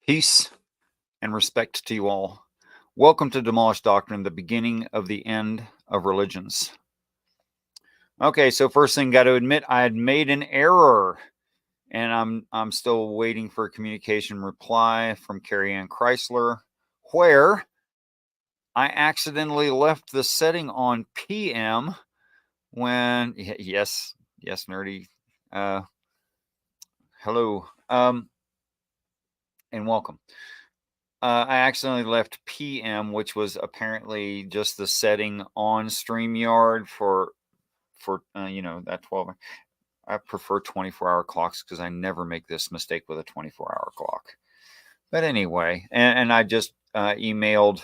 Peace and respect to you all. Welcome to Demolished Doctrine, the beginning of the end of religions. Okay, so first thing, got to admit, I had made an error, and I'm still waiting for a communication reply from Carrie Ann Chrysler, where I accidentally left the setting on PM when yes, nerdy. Hello, and welcome. I accidentally left PM, which was apparently just the setting on StreamYard for that 12. I prefer 24-hour clocks because I never make this mistake with a 24-hour clock. But anyway, and I just emailed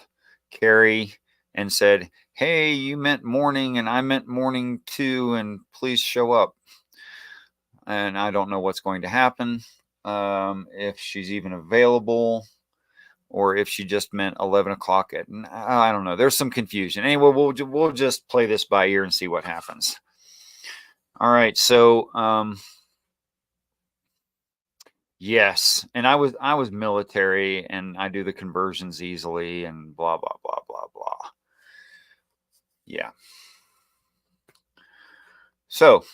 Carrie and said, "Hey, you meant morning, and I meant morning too, and please show up." And I don't know what's going to happen, if she's even available, or if she just meant 11 o'clock I don't know. There's some confusion. Anyway, we'll just play this by ear and see what happens. All right. So, yes. And I was military, and I do the conversions easily and blah, blah, blah, blah, blah. Yeah. So,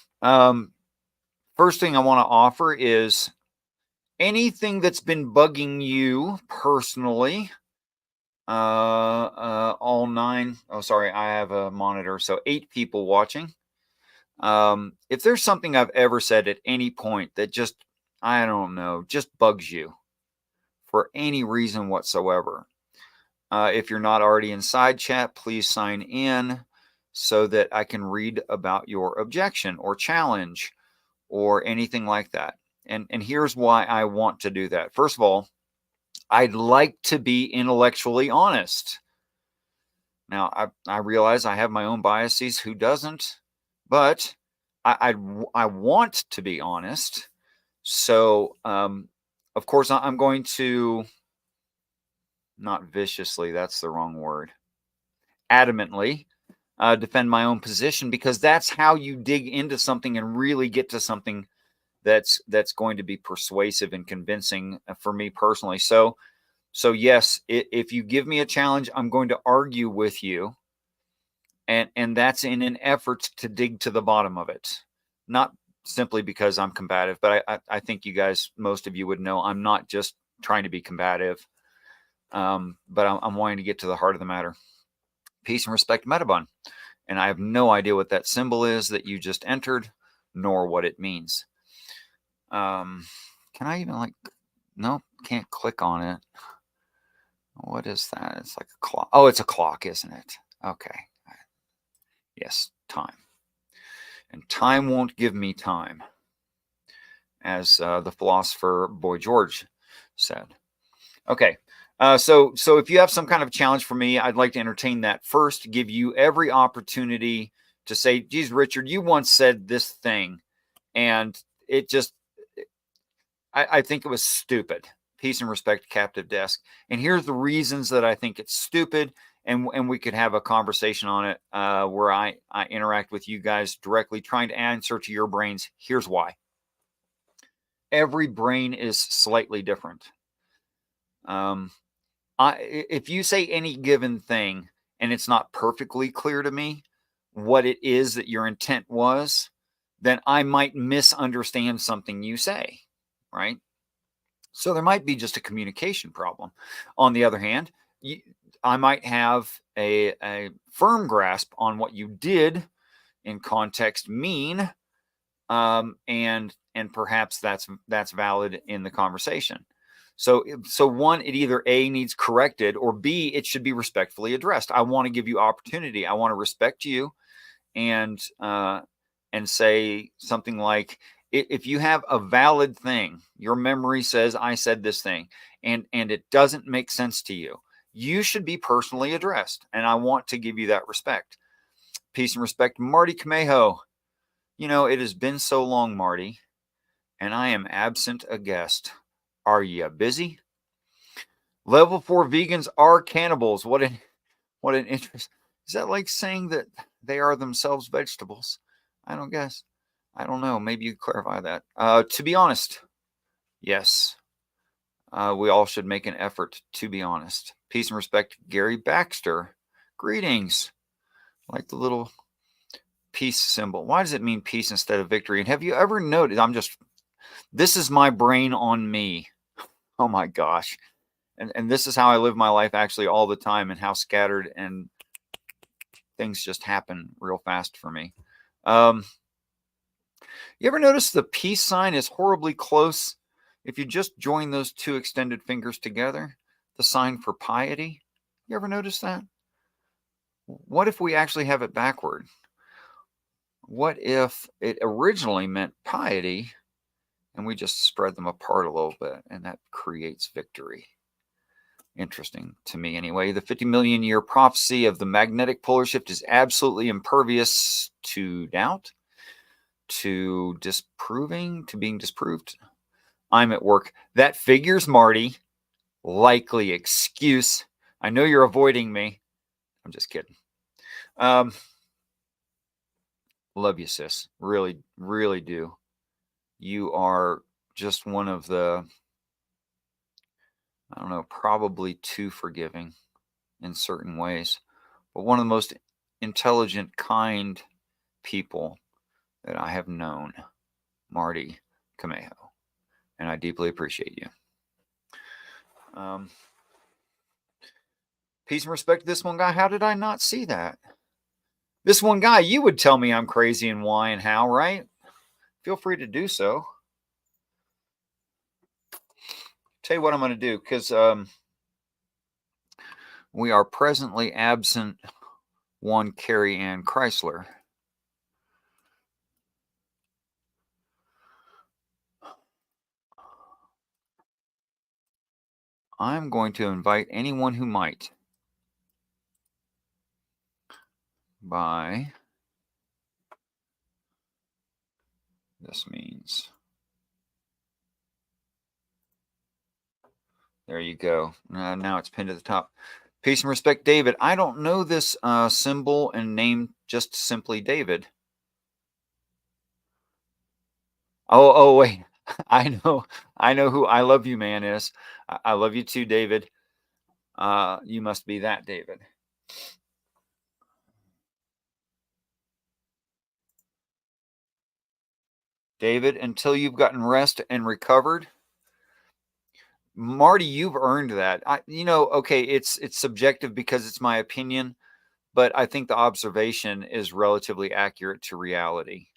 first thing I want to offer is anything that's been bugging you personally. All nine. Oh, sorry. I have a monitor. So 8 people watching. If there's something I've ever said at any point that just, I don't know, just bugs you for any reason whatsoever, if you're not already inside chat, please sign in so that I can read about your objection or challenge or anything like that. And here's why I want to do that. First of all, I'd like to be intellectually honest. Now, I realize I have my own biases. Who doesn't? But I want to be honest. So, of course, I'm going to, not viciously, that's the wrong word, adamantly defend my own position, because that's how you dig into something and really get to something that's going to be persuasive and convincing for me personally. So yes, if you give me a challenge, I'm going to argue with you. And that's in an effort to dig to the bottom of it. Not simply because I'm combative, but I think you guys, most of you would know, I'm not just trying to be combative, but I'm wanting to get to the heart of the matter. Peace and respect, Metabon. And I have no idea what that symbol is that you just entered, nor what it means. Can I even no, can't click on it. What is that? It's like a clock. Oh, it's a clock, isn't it? Okay. Yes, time. And time won't give me time, as the philosopher Boy George said. Okay. So if you have some kind of challenge for me, I'd like to entertain that first, give you every opportunity to say, geez, Richard, you once said this thing, and it just, I think it was stupid. Peace and respect, Captive Desk. And here's the reasons that I think it's stupid, and we could have a conversation on it, where I interact with you guys directly, trying to answer to your brains. Here's why. Every brain is slightly different. If you say any given thing and it's not perfectly clear to me what it is that your intent was, then I might misunderstand something you say, right? So there might be just a communication problem. On the other hand, I might have a firm grasp on what you did in context mean, and perhaps that's valid in the conversation. So one, it either A, needs corrected, or B, it should be respectfully addressed. I want to give you opportunity. I want to respect you, and say something like, if you have a valid thing, your memory says I said this thing, and it doesn't make sense to you, you should be personally addressed, and I want to give you that respect. Peace and respect, Marty Camejo. It has been so long, Marty, and I am absent a guest. Are you busy? Level 4 vegans are cannibals. What an interest. Is that like saying that they are themselves vegetables? I don't guess. I don't know. Maybe you clarify that. To be honest, yes. We all should make an effort to be honest. Peace and respect, Gary Baxter. Greetings. I like the little peace symbol. Why does it mean peace instead of victory? And have you ever noticed, this is my brain on me. Oh my gosh. And this is how I live my life actually all the time, and how scattered and things just happen real fast for me. You ever notice the peace sign is horribly close? If you just join those two extended fingers together, the sign for piety. You ever notice that? What if we actually have it backward? What if it originally meant piety and we just spread them apart a little bit, and that creates victory? Interesting to me anyway. The 50 million year prophecy of the magnetic polar shift is absolutely impervious to doubt, to being disproved. I'm at work. That figures, Marty. Likely excuse. I know you're avoiding me. I'm just kidding. Love you, sis. Really, really do. You are just one of the, I don't know, probably too forgiving in certain ways, but one of the most intelligent, kind people that I have known, Marty Camejo. And I deeply appreciate you. Peace and respect to this one guy. How did I not see that? This one guy, you would tell me I'm crazy and why and how, right? Feel free to do so. Tell you what I'm going to do, because we are presently absent one Carrie Ann Chrysler. I'm going to invite anyone who might by this means. There you go. Now it's pinned at the top. Peace and respect, David. I don't know this symbol and name, just simply David. Oh, wait. I know who I love you man is. I love you too, David. You must be that David. David, until you've gotten rest and recovered, Marty, you've earned that. Okay, it's subjective because it's my opinion, but I think the observation is relatively accurate to reality.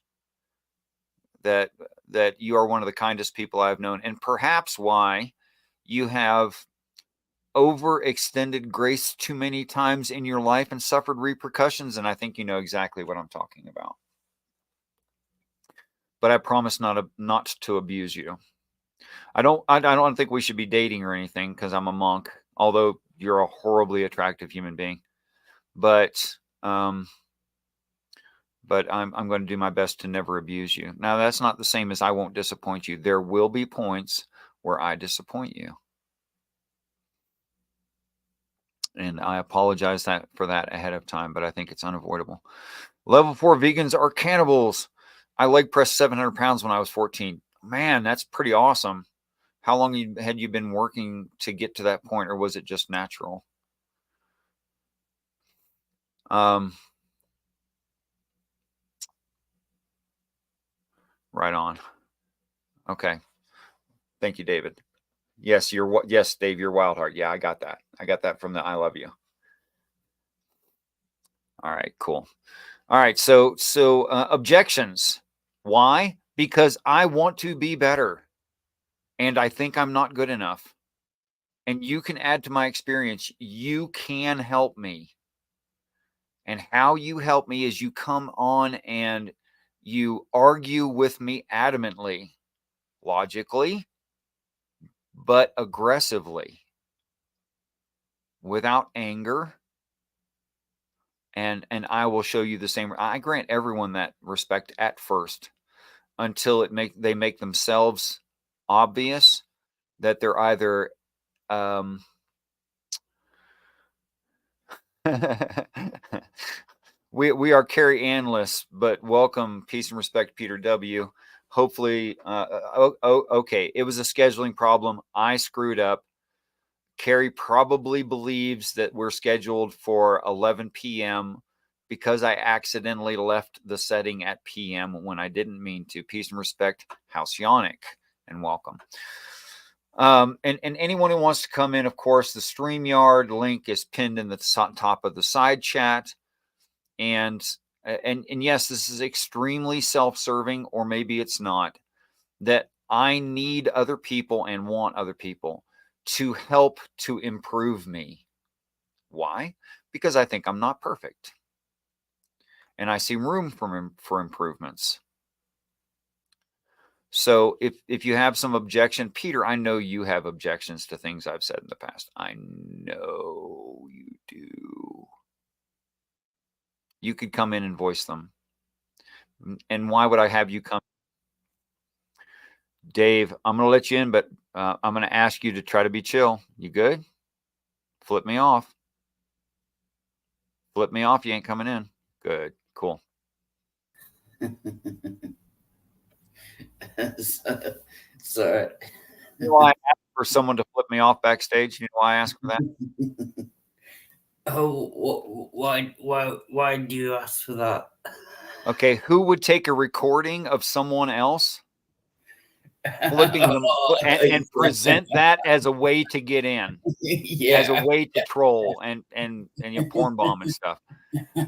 That you are one of the kindest people I've known, and perhaps why you have overextended grace too many times in your life and suffered repercussions, and I think you know exactly what I'm talking about. But I promise not to abuse you. I don't think we should be dating or anything because I'm a monk, although you're a horribly attractive human being. But I'm going to do my best to never abuse you. Now, that's not the same as I won't disappoint you. There will be points where I disappoint you. And I apologize for that ahead of time, but I think it's unavoidable. Level 4 vegans are cannibals. I leg pressed 700 pounds when I was 14. Man, that's pretty awesome. How long had you been working to get to that point, or was it just natural? Right on. Okay. Thank you, David. Yes, Dave, you're wild heart. Yeah, I got that. I got that from the I love you. All right, cool. All right, so objections. Why? Because I want to be better, and I think I'm not good enough. And you can add to my experience. You can help me. And how you help me is you come on and you argue with me adamantly, logically, but aggressively, without anger. And I will show you the same. I grant everyone that respect at first, until they make themselves obvious that they're either we are Carrie Annless, but welcome, peace and respect, Peter W. Hopefully, okay. It was a scheduling problem. I screwed up. Carrie probably believes that we're scheduled for 11 p.m. because I accidentally left the setting at p.m. when I didn't mean to. Peace and respect, Halcyonic, and welcome. And anyone who wants to come in, of course, the StreamYard link is pinned in the top of the side chat. And yes, this is extremely self-serving, or maybe it's not. That I need other people and want other people to help to improve me. Why? Because I think I'm not perfect. And I see room for improvements. So if you have some objection, Peter, I know you have objections to things I've said in the past. I know you do. You could come in and voice them. And why would I have you come? Dave, I'm going to let you in, but I'm going to ask you to try to be chill. You good? Flip me off. Flip me off. You ain't coming in. Good. Cool. Sorry. You know why I asked for someone to flip me off backstage? You know why I asked for that? Oh, why do you ask for that? Okay, who would take a recording of someone else flipping them and present that as a way to get in, as a way to troll and you porn bomb and stuff?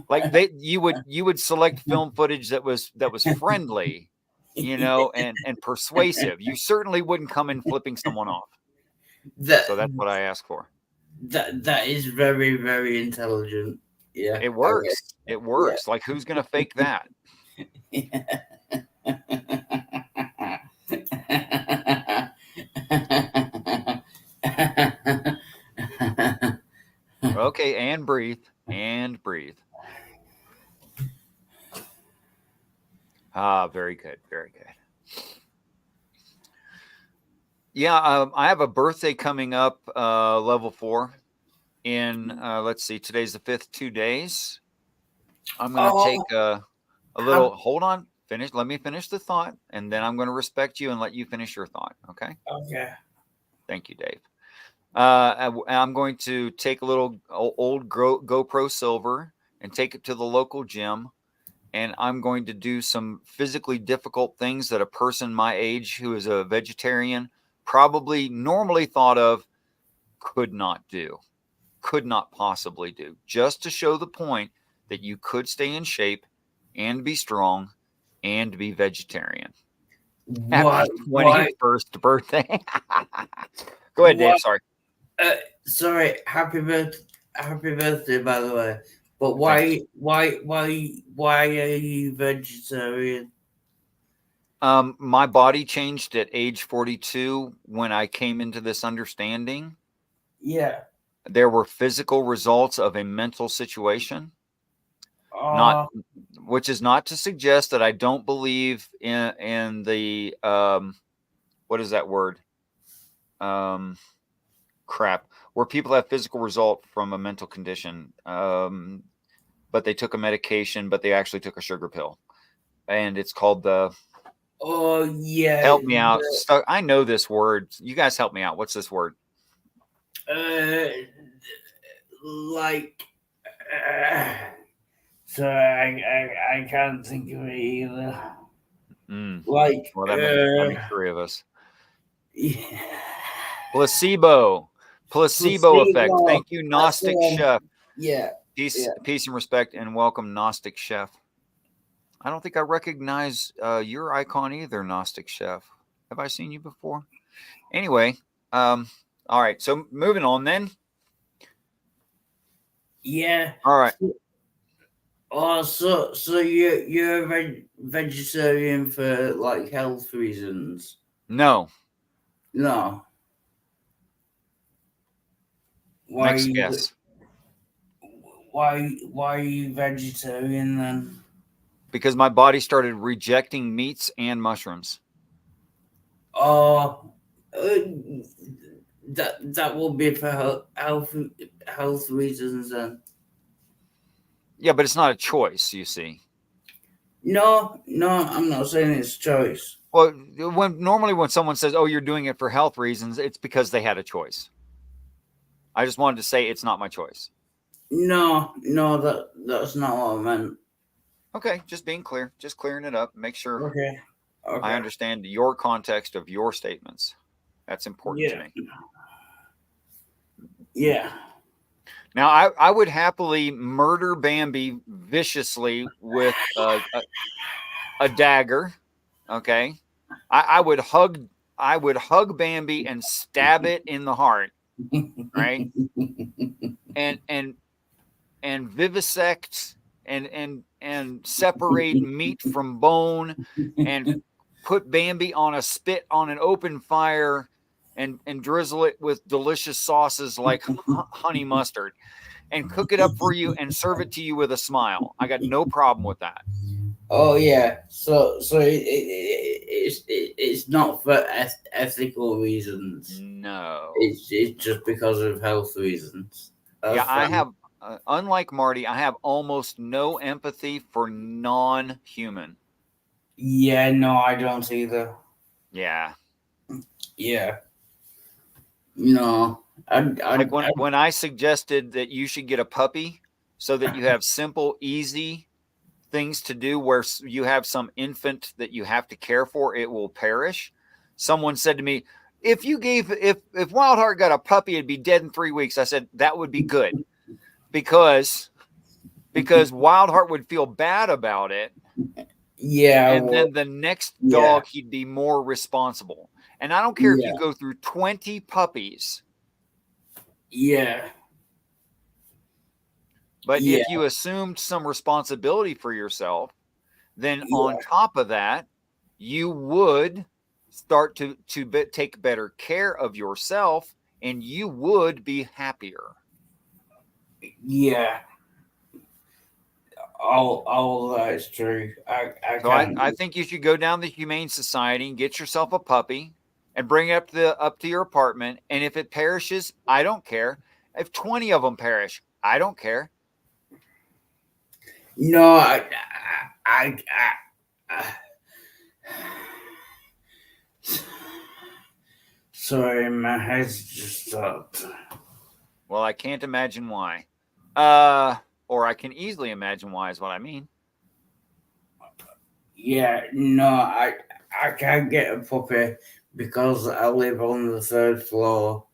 Like you would select film footage that was friendly, and persuasive. You certainly wouldn't come in flipping someone off. So that's what I ask for. That is very, very intelligent. Yeah, It works. It works. Yeah. Like, who's going to fake that? Okay, and breathe. And breathe. Ah, very good. Very good. Yeah, I have a birthday coming up, level 4. In let's see, today's the 5th, 2 days. I'm going to take a little. Hold on, finish. Let me finish the thought, and then I'm going to respect you and let you finish your thought. Okay. Okay. Thank you, Dave. I'm going to take a little old GoPro Silver and take it to the local gym, and I'm going to do some physically difficult things that a person my age who is a vegetarian probably normally thought of could not do, could not possibly do, just to show the point that you could stay in shape and be strong and be vegetarian. Happy 21st birthday. Go ahead, Dave. Sorry. Sorry. Happy birthday, by the way. But why are you vegetarian? My body changed at age 42 when I came into this understanding. Yeah. There were physical results of a mental situation. Which is not to suggest that I don't believe in the what is that word? Crap. Where people have physical result from a mental condition, but they took a medication, but they actually took a sugar pill, and it's called the. Oh yeah. Help me out. I know this word. You guys help me out. What's this word? Like. So I can't think of it either. Like, well, that makes 3 of us. Yeah. Placebo effect. Thank you, Gnostic Chef. Yeah. Peace and respect, and welcome, Gnostic Chef. I don't think I recognize your icon either, Gnostic Chef. Have I seen you before? Anyway, all right. So moving on then. Yeah. All right. Oh, so you're a vegetarian for like health reasons? No. Why Next guess. Why are you vegetarian then? Because my body started rejecting meats and mushrooms. Oh, that will be for health reasons then. Yeah, but it's not a choice, you see. No, I'm not saying it's choice. Well, when someone says, "Oh, you're doing it for health reasons," it's because they had a choice. I just wanted to say it's not my choice. No, that's not what I meant. Okay, just being clear, just clearing it up, make sure Okay. I Okay. understand your context of your statements. That's important to Yeah. me. Yeah. Now, I would happily murder Bambi viciously with a dagger. Okay, I would hug Bambi and stab it in the heart. Right, and vivisect and separate meat from bone, and put Bambi on a spit on an open fire, and drizzle it with delicious sauces like honey mustard, and cook it up for you and serve it to you with a smile. I got no problem with that. Oh yeah. It's not for ethical reasons. No. It's just because of health reasons. Yeah, That's I fine. have, unlike Marty, I have almost no empathy for non-human. Yeah. No, I don't either. Yeah. Yeah. No. Like when I suggested that you should get a puppy so that you have simple, easy things to do where you have some infant that you have to care for, it will perish. Someone said to me, if Wildheart got a puppy, it'd be dead in 3 weeks. I said that would be good because Wildheart would feel bad about it, Yeah. and Well. then the next Yeah. dog he'd be more responsible. And I don't care if you Yeah. go through 20 puppies, Yeah. but Yeah. if you assumed some responsibility for yourself, then on Yeah. top of that, you would start to take better care of yourself, and you would be happier. Yeah. All that is true. I So can't. I think you should go down the Humane Society and get yourself a puppy and bring it up to your apartment. And if it perishes, I don't care. If 20 of them perish, I don't care. No, I sorry, my head's just stopped. Well, I can't imagine why. Or I can easily imagine why is what I mean. Yeah, no, I can't get a puppy because I live on the third floor,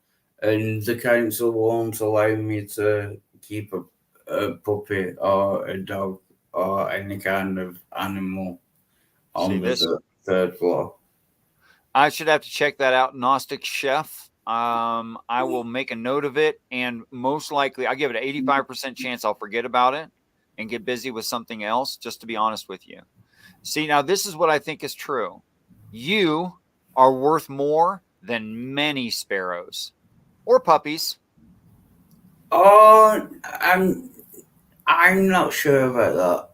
and the council won't allow me to keep a puppy or a dog or any kind of animal See on the this? third floor. I should have to check that out. Gnostic Chef. I will make a note of it, and most likely, I give it an 85% chance I'll forget about it and get busy with something else. Just to be honest with you. See, now this is what I think is true. You are worth more than many sparrows or puppies. Oh, I'm not sure about that.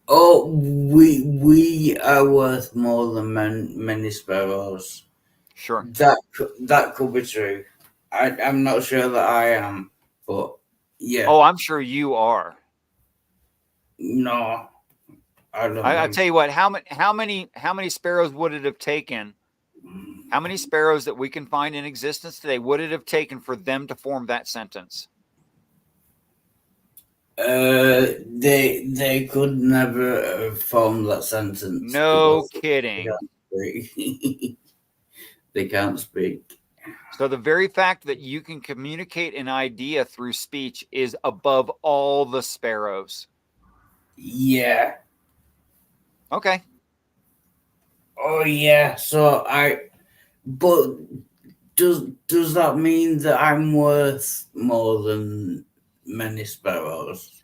Oh, we are worth more than many sparrows. Sure. That could be true. I'm not sure that I am, but yeah, Oh, I'm sure you are. no, I don't I think. tell you what. How many sparrows would it have taken? How many sparrows that we can find in existence today would it have taken for them to form that sentence? They could never have formed that sentence No because they kidding. can't speak. They can't speak. So the very fact that you can communicate an idea through speech is above all the sparrows. Yeah. Okay. Oh yeah. But does that mean that I'm worth more than many sparrows? Just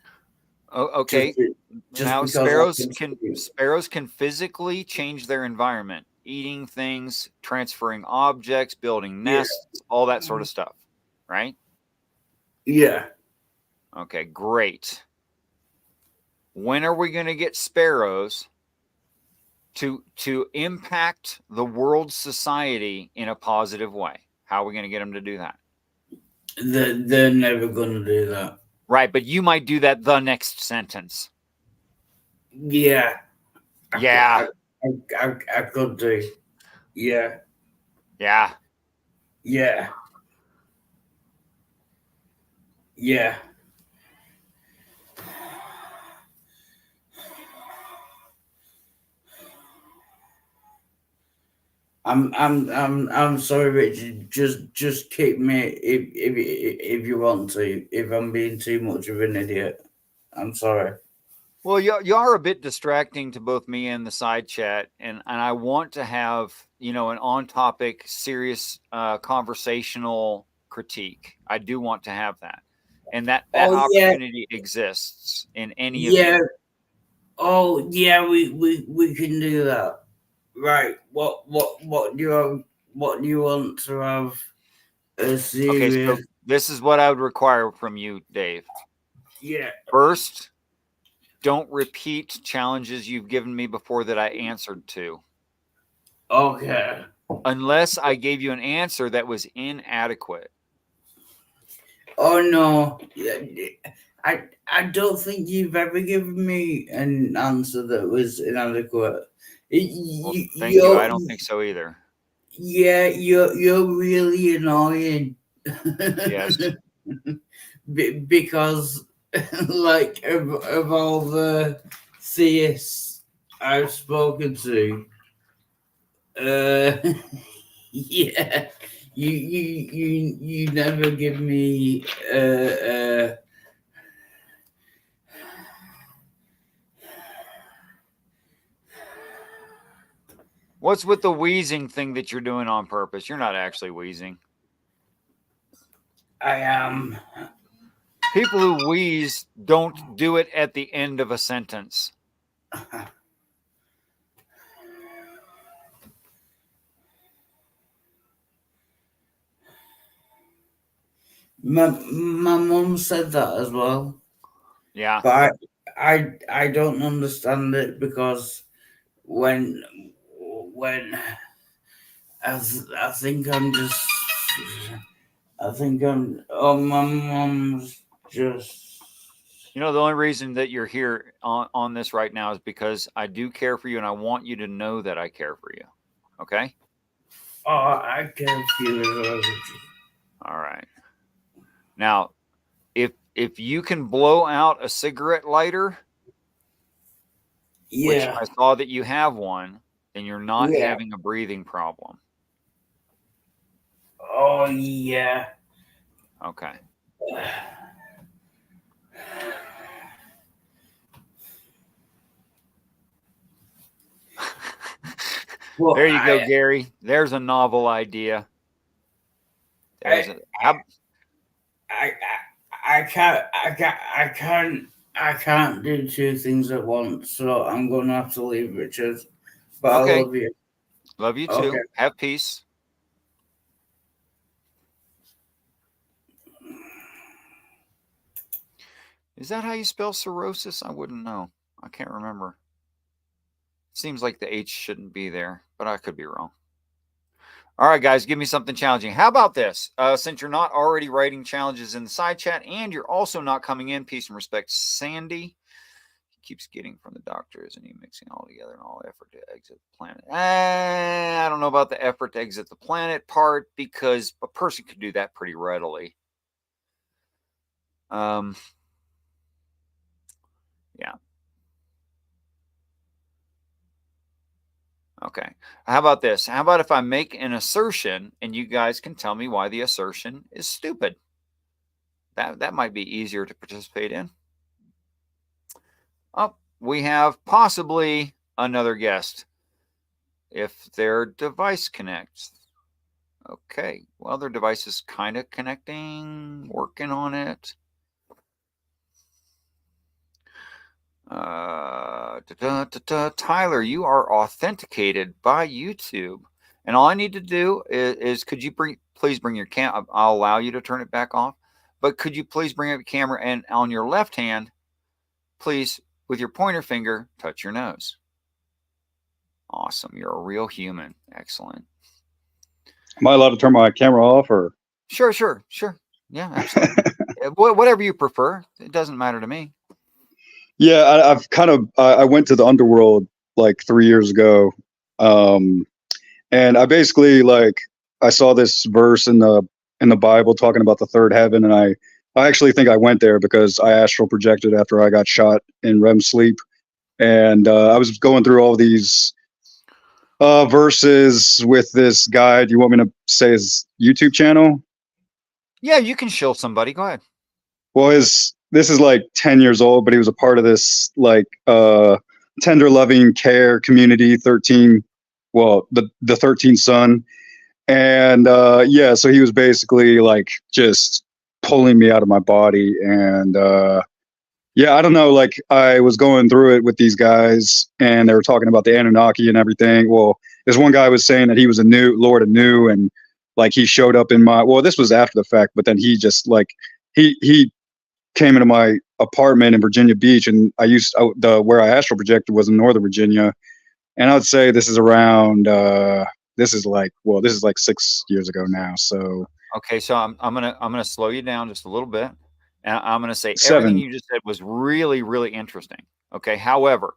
Okay. be- just Now because I sparrows can can speak? sparrows can physically change their environment, eating things, transferring objects, building Yeah. nests, all that sort of stuff, right? Yeah. Okay, great. When are we going to get sparrows to impact the world's society in a positive way? How are we going to get them to do that? They're never gonna do that. Right, but you might do that the next sentence. Yeah. Yeah. I could do. Yeah. Yeah. Yeah. Yeah. I'm sorry, Richard. Just kick me if you want to. If I'm being too much of an idiot, I'm sorry. Well, you are a bit distracting to both me and the side chat, and I want to have an on topic, serious, conversational critique. I do want to have that, and that Oh yeah, opportunity exists in any yeah. event. Oh yeah, we can do that. Right. What do you want to have a Okay, serious? so this is what I would require from you, Dave. Yeah. First, don't repeat challenges you've given me before that I answered to, Okay. unless I gave you an answer that was inadequate. Oh no. Yeah, I don't think you've ever given me an answer that was inadequate. Well, You, thank you. I you're don't think so either. yeah, you're really annoying. Yes. Because like of all the theists I've spoken to, uh, yeah, you never give me What's with the wheezing thing that you're doing on purpose? You're not actually wheezing. I am. People who wheeze don't do it at the end of a sentence. My mum said that as well, Yeah. but I don't understand it because when when I think I'm just I think I'm oh my mom's just The only reason that you're here on this right now is because I do care for you and I want you to know that I care for you. Okay? oh I can feel it. All right. Now, if you can blow out a cigarette lighter, which Yeah, I saw that you have one, then you're not yeah. having a breathing problem. Oh yeah. Okay. Well, There you go, Gary. There's a novel idea. There's I, a how, I, I can't do two things at once, so I'm gonna have to leave, Richard. But I okay. love you. Love you Okay. too. Have peace. Is that how you spell cirrhosis? I wouldn't know. I can't remember. Seems like the H shouldn't be there, but I could be wrong. All right, guys, give me something challenging. How about this? Since you're not already writing challenges in the side chat and you're also not coming in, peace and respect, Sandy. He keeps getting from the doctor, isn't he? Mixing all together and all effort to exit the planet. I don't know about the effort to exit the planet part because a person could do that pretty readily. Yeah. Okay. How about this? How about if I make an assertion and you guys can tell me why the assertion is stupid? That might be easier to participate in. Oh, we have possibly another guest if their device connects. Okay. Well, their device is kind of connecting, working on it. Tyler, you are authenticated by YouTube. And all I need to do is could you please bring your cam? I'll allow you to turn it back off. But could you please bring up your camera and on your left hand, please, with your pointer finger, touch your nose. Awesome. You're a real human. Excellent. Am I allowed to turn my camera off or? Sure. Yeah, absolutely. Whatever you prefer. It doesn't matter to me. Yeah, I've kind of I went to the underworld like 3 years ago. And I basically like I saw this verse in the Bible talking about the third heaven, and I actually think I went there because I astral projected after I got shot in REM sleep, and I was going through all these verses with this guy. Do you want me to say his YouTube channel? Yeah, you can shill somebody. Go ahead. Well, this is like 10 years old, but he was a part of this like tender loving care community 13, well, the 13th son. And yeah, so he was basically like just pulling me out of my body. And yeah, I don't know, like I was going through it with these guys and they were talking about the Anunnaki and everything. Well, this one guy was saying that he was a new Lord of New, and like he showed up in my, well, this was after the fact, but then he just like he came into my apartment in Virginia Beach, and the where I astral projected was in Northern Virginia, and I would say this is around this is like 6 years ago now. So Okay, so I'm gonna slow you down just a little bit, and I'm gonna say everything 7. you just said was really, really interesting. Okay, however,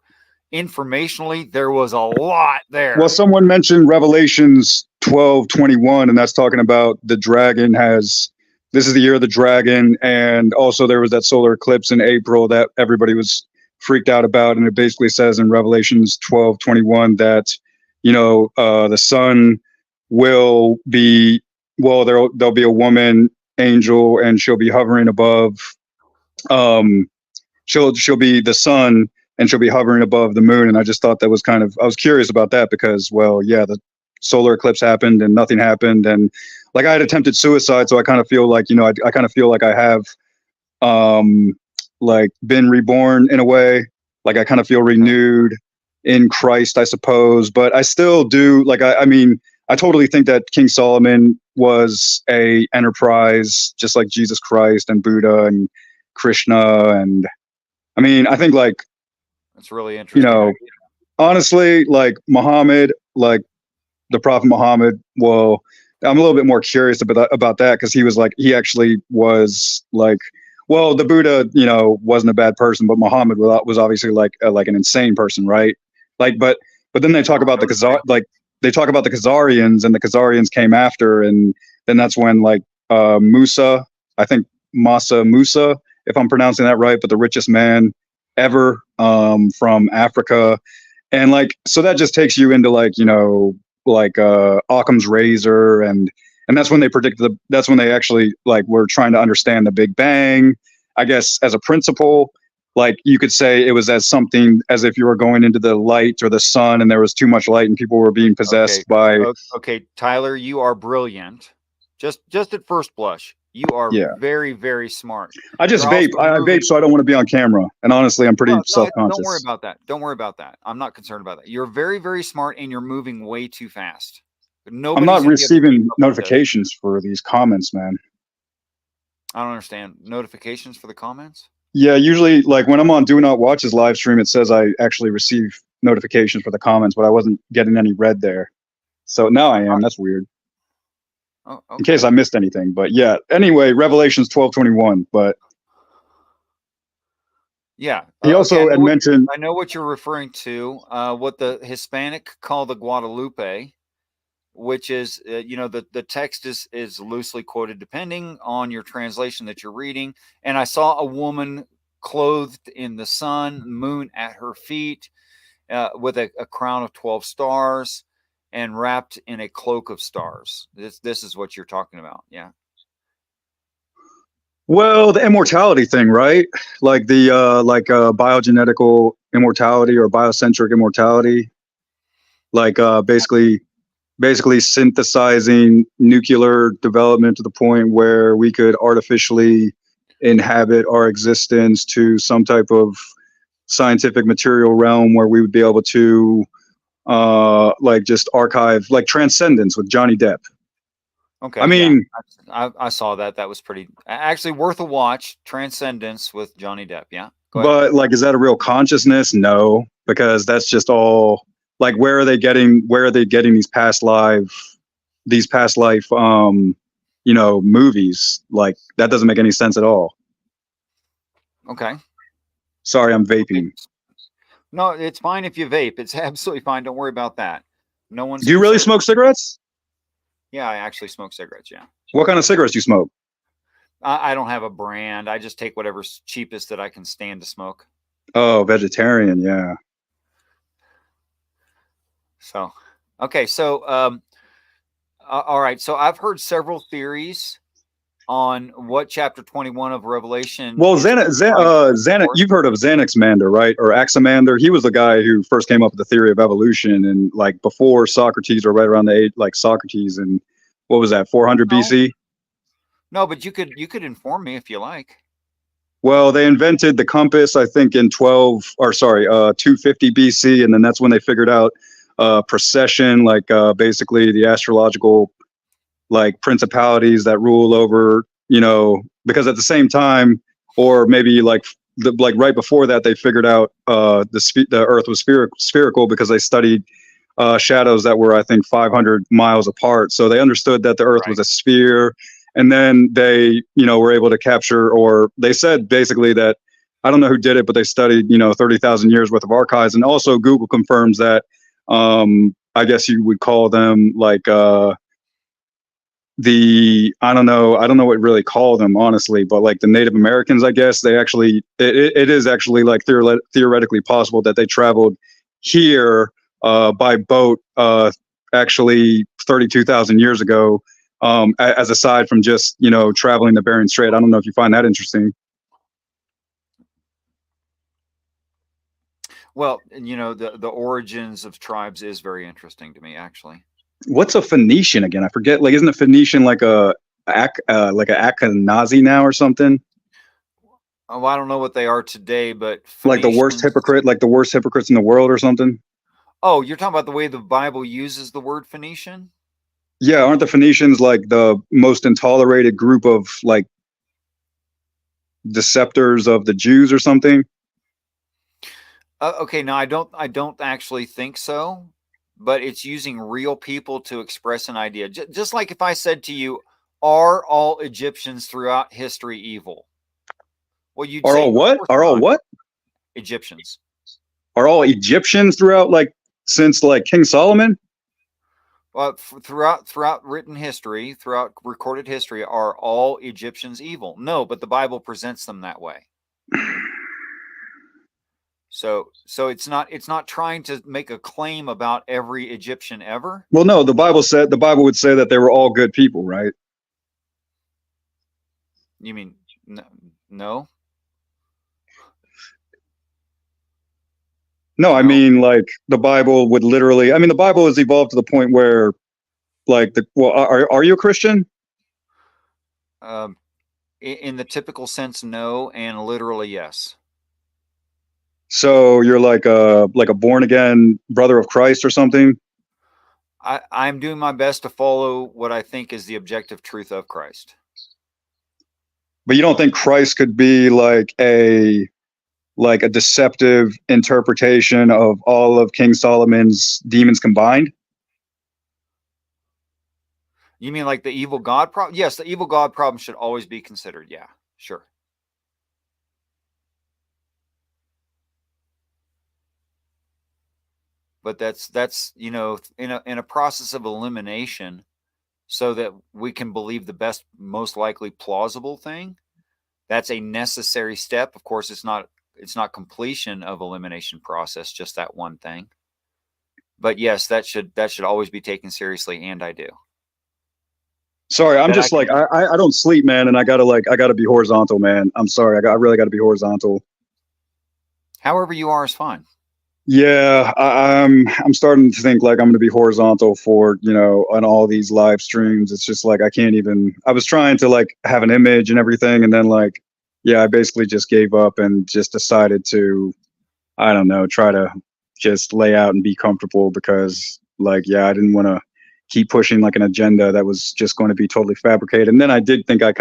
informationally there was a lot there. Well, someone mentioned Revelations 12:21, and that's talking about the dragon has. This is the year of the dragon, and also there was that solar eclipse in April that everybody was freaked out about, and it basically says in Revelations 12:21 that the sun will be, well, there'll be a woman angel, and she'll be hovering above. She'll be the sun, and she'll be hovering above the moon. And I just thought that was I was curious about that because, well, yeah, the solar eclipse happened and nothing happened. And like I had attempted suicide. So I kind of feel like, I kind of feel like I have, like been reborn in a way. Like I kind of feel renewed in Christ, I suppose, but I still do like, I mean, I totally think that King Solomon was a enterprise, just like Jesus Christ and Buddha and Krishna. And I mean, I think like, That's really interesting. honestly, like Muhammad, like the Prophet Muhammad, well, I'm a little bit more curious about that because he actually was like, well, the Buddha, wasn't a bad person, but Muhammad was obviously like an insane person, right? Like, but then they talk about they talk about the Khazarians, and the Khazarians came after, and then that's when like Musa, I think Musa, if I'm pronouncing that right, but the richest man ever from Africa. And like, so that just takes you into like, like Occam's razor, and that's when they that's when they actually like were trying to understand the Big Bang, I guess, as a principle. Like you could say it was as something as if you were going into the light or the sun and there was too much light and people were being possessed by. Okay, Tyler, you are brilliant. Just at first blush, you are very, very smart. I just vape. I vape, so I don't want to be on camera. And honestly, I'm pretty self-conscious. Don't worry about that. Don't worry about that. I'm not concerned about that. You're very, very smart, and you're moving way too fast. I'm not receiving notifications for these comments, man. I don't understand. Notifications for the comments? Yeah, usually, like when I'm on Do Not Watch's live stream, it says I actually receive notifications for the comments, but I wasn't getting any red there. So now I am. That's weird. Oh, okay. In case I missed anything, but yeah. Anyway, Revelations 12:21. But yeah, he also had mentioned. I know what you're referring to. What the Hispanic call the Guadalupe, which is the text is loosely quoted depending on your translation that you're reading. And I saw a woman clothed in the sun, moon at her feet, with a crown of 12 stars. And wrapped in a cloak of stars. This is what you're talking about, yeah. Well, the immortality thing, right? Like the biogenetical immortality or biocentric immortality. Like basically synthesizing nuclear development to the point where we could artificially inhabit our existence to some type of scientific material realm where we would be able to like just archive, like Transcendence with Johnny Depp. Okay. I mean, yeah, I saw that. That was pretty actually worth a watch. Transcendence with Johnny Depp. Yeah. But like, is that a real consciousness? No, because that's just all like, where are they getting these past life, movies? Like that doesn't make any sense at all. Okay. Sorry, I'm vaping. No, it's fine if you vape. It's absolutely fine. Don't worry about that. No one's Do you really concerned. smoke cigarettes? Yeah, I actually smoke cigarettes. Yeah. What kind of cigarettes do you smoke? I don't have a brand. I just take whatever's cheapest that I can stand to smoke. Oh, vegetarian. Yeah. So, okay. So, all right. So I've heard several theories on what chapter 21 of Revelation Well, is trying to Xanax, report. you've heard of Xanaxmander, right? Or Axamander. He was the guy who first came up with the theory of evolution, and like before Socrates, or right around the age like Socrates, and what was that, 400 No, BC? no, but you could inform me if you like. Well, they invented the compass, I think, in 250 BC, and then that's when they figured out precession, like basically the astrological like principalities that rule over, because at the same time, or maybe like right before that, they figured out the Earth was spherical because they studied shadows that were, I think, 500 miles apart. So they understood that the Earth was Right. a sphere, and then they, were able to capture, or they said basically that, I don't know who did it, but they studied, 30,000 years worth of archives, and also Google confirms that. I guess you would call them like I don't know what really call them, honestly, but like the Native Americans, I guess they actually, it is actually like theoretically possible that they traveled here by boat actually 32,000 years ago, as aside from just, traveling the Bering Strait. I don't know if you find that interesting. Well, the origins of tribes is very interesting to me, actually. What's a Phoenician again? I forget. Like, isn't a Phoenician like like a Ashkenazi now or something? Oh, I don't know what they are today, but Like the worst Phoenicians. hypocrite, like the worst hypocrites in the world or something? Oh, you're talking about the way the Bible uses the word Phoenician? Yeah, aren't the Phoenicians like the most intolerated group of like deceptors of the Jews or something? Okay, no, I don't actually think so, but it's using real people to express an idea. Just like if I said to you, "Are all Egyptians throughout history evil?" Well, you'd Are say, all "Of what? course Are all not." what? Egyptians. Are all Egyptians throughout like since like King Solomon? Well, throughout written history, throughout recorded history, are all Egyptians evil? No, but the Bible presents them that way. So it's not trying to make a claim about every Egyptian ever. Well, no, the Bible would say that they were all good people, right? You mean no? No, I No. mean like the Bible would literally. I mean, the Bible has evolved to the point where like are you a Christian? Um, in the typical sense, no, and literally, yes. So you're like a born again brother of Christ or something? I'm doing my best to follow what I think is the objective truth of Christ. But you don't think Christ could be like a deceptive interpretation of all of King Solomon's demons combined? You mean like the evil God problem? Yes, the evil God problem should always be considered. Yeah, sure. But that's in a process of elimination, so that we can believe the best, most likely plausible thing. That's a necessary step. Of course, it's not completion of elimination process, just that one thing. But yes, that should always be taken seriously, and I do. Sorry, I'm That I just can like be. I don't sleep, man, and I gotta be horizontal, man. I'm sorry, I really gotta be horizontal. However you are is fine. Yeah, I'm starting to think like I'm gonna be horizontal for on all these live streams. It's just like I can't even. I was trying to like have an image and everything, and then like yeah, I basically just gave up and just decided to I don't know, try to just lay out and be comfortable because like yeah, I didn't want to keep pushing like an agenda that was just going to be totally fabricated. And then I did think I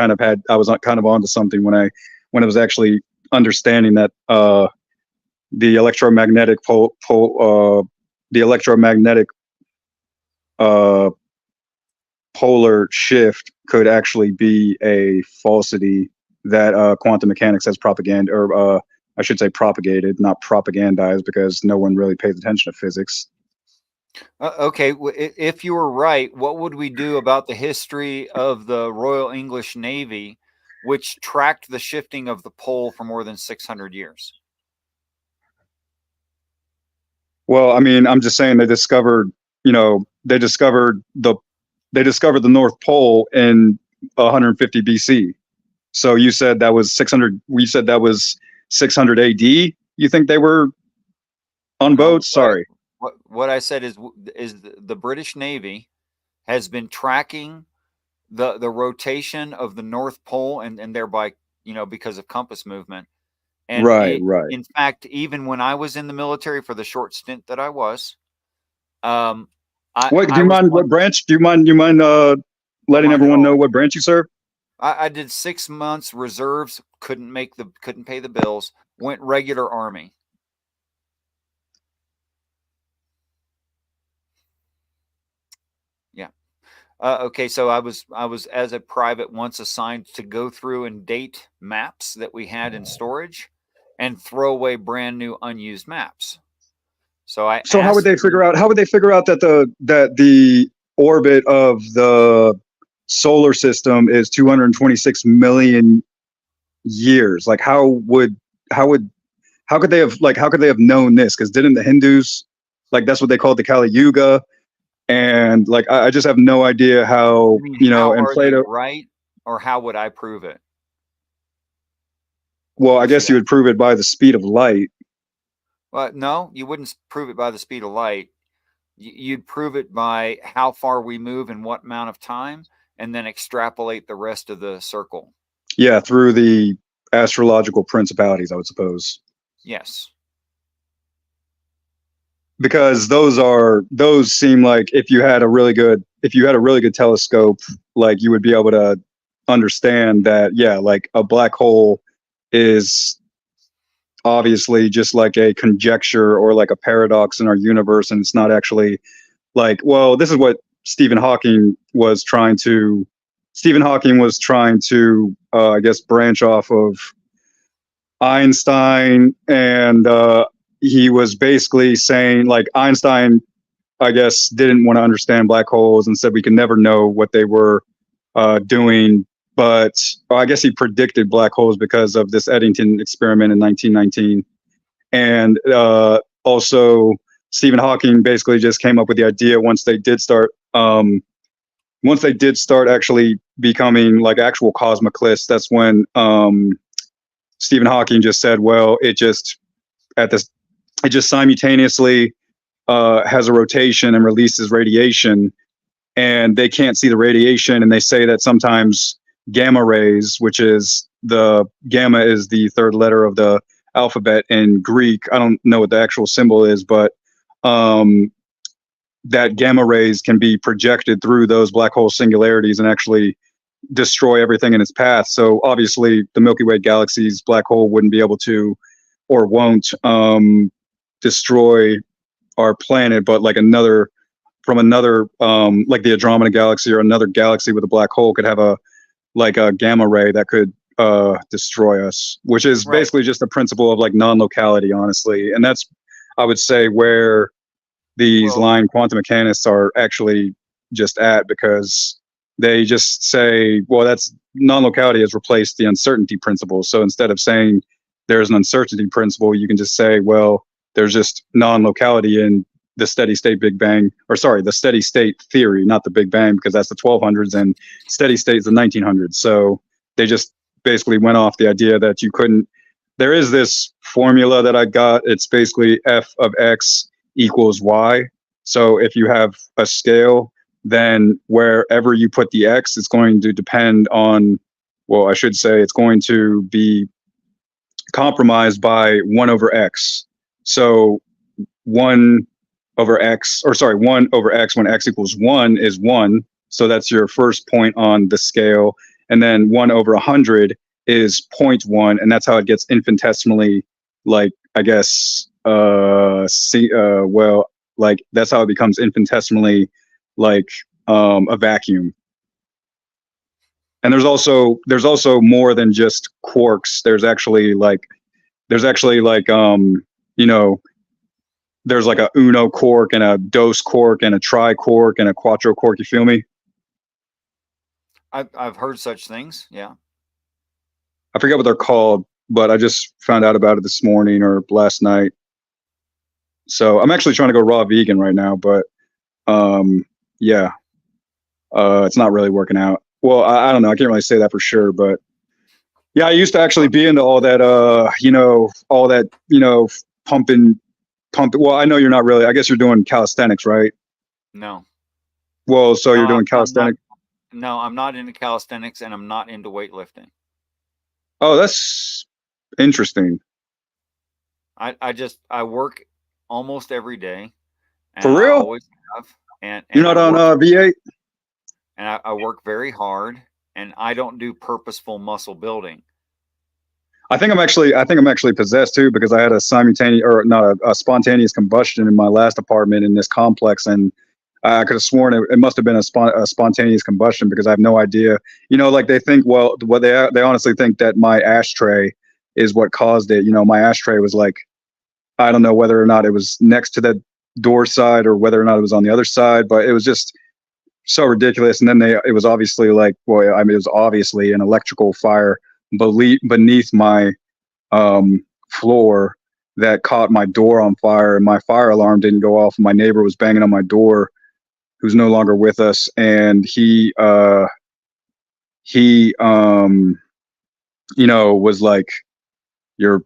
was kind of onto something when I was actually understanding that the electromagnetic the electromagnetic uh polar shift could actually be a falsity that quantum mechanics has propaganda or I should say propagated, not propagandized, because no one really pays attention to physics. Okay, if you were right, what would we do about the history of the Royal English Navy, which tracked the shifting of the pole for more than 600 years? Well, I mean, I'm just saying they discovered, they discovered the North Pole in 150 BC. So you said that was 600. We said that was 600 AD. You think they were on No, boats? Sorry. what I said is the British Navy has been tracking the rotation of the North Pole and thereby, because of compass movement. And Right. in fact, even when I was in the military for the short stint that I was, um, What do I you was mind? What branch? Do you mind? Letting mind at everyone know all. what branch you serve? I did 6 months reserves, couldn't pay the bills, went regular Army. Yeah. Okay, so I was as a private once assigned to go through and date maps that we had in storage and throw away brand new unused maps. So I So how would asked they figure out? How would they figure out that the orbit of the solar system is 226 million years? Like, how would how could they have known this? Because didn't the Hindus, like, that's what they called the Kali Yuga? And like, I just have no idea how, I mean, how and are they Plato. right, or how would I prove it? Well, I You should guess you ask. would prove it by the speed of light. Well, no, you wouldn't prove it by the speed of light. You'd prove it by how far we move in what amount of time, and then extrapolate the rest of the circle. Yeah, through the astrological principalities, I would suppose. Yes. Because those seem like if you had a really good telescope, like you would be able to understand that, yeah, like a black hole is obviously just like a conjecture or like a paradox in our universe, and it's not actually like, well, this is what Stephen Hawking was trying to I guess branch off of Einstein, and he was basically saying, like, Einstein, I guess, didn't want to understand black holes and said we can never know what they were doing. But I guess he predicted black holes because of this Eddington experiment in 1919. And also, Stephen Hawking basically just came up with the idea once they did start actually becoming like actual cosmoclists. That's when Stephen Hawking just said, well, it just simultaneously has a rotation and releases radiation, and they can't see the radiation. And they say that sometimes gamma rays, which is the gamma is the third letter of the alphabet in Greek. I don't know what the actual symbol is, but that gamma rays can be projected through those black hole singularities and actually destroy everything in its path. So obviously the Milky Way galaxy's black hole wouldn't be able to, or won't, destroy our planet, but like another like the Andromeda galaxy or another galaxy with a black hole could have a gamma ray that could destroy us, which is Right. basically just the principle of like non-locality, honestly. And that's, I would say, where these line quantum mechanics are actually just at, because they just say, well, that's non-locality has replaced the uncertainty principle. So instead of saying there's an uncertainty principle, you can just say, well, there's just non-locality in the steady state Big Bang, or sorry, the steady state theory, not the Big Bang, because that's the 1200s, and steady state is the 1900s. So they just basically went off the idea that you couldn't. There is this formula that I got. It's basically f of x equals y. So if you have a scale, then wherever you put the x, it's going to depend on, well, I should say it's going to be compromised by 1 over x. So 1 over x when x equals 1 is 1. So that's your first point on the scale. And then 1 over 100 is 0.1. And that's how it gets infinitesimally, like, I guess, like, that's how it becomes infinitesimally like a vacuum. And there's also more than just quarks. There's actually like there's actually like you know, there's like a uno cork and a dos cork and a tri cork and a quattro cork. You feel me? I've heard such things. Yeah. I forget what they're called, but I just found out about it this morning or last night. So I'm actually trying to go raw vegan right now, but yeah, it's not really working out. Well, I don't know. I can't really say that for sure, but yeah, I used to actually be into all that, all that, pumping. Well, I know you're not really. I guess you're doing calisthenics, right? No. Well, so No, you're doing I'm not. calisthenics. No, I'm not into calisthenics, and I'm not into weightlifting. Oh, that's interesting. I work almost every day, and For I real? always have, and You're I not on work V8? and I work very hard, and I don't do purposeful muscle building. I think I'm actually possessed too because I had a simultaneous or not a spontaneous combustion in my last apartment in this complex, and I could have sworn it must have been a spontaneous combustion because I have no idea. Like they think, well, what they honestly think that my ashtray is what caused it. My ashtray was like, I don't know whether or not it was next to the door side or whether or not it was on the other side, but it was just so ridiculous. And then it was obviously like, well, I mean, it was obviously an electrical fire beneath my floor that caught my door on fire, and my fire alarm didn't go off. And my neighbor was banging on my door, who's no longer with us, and he was like, your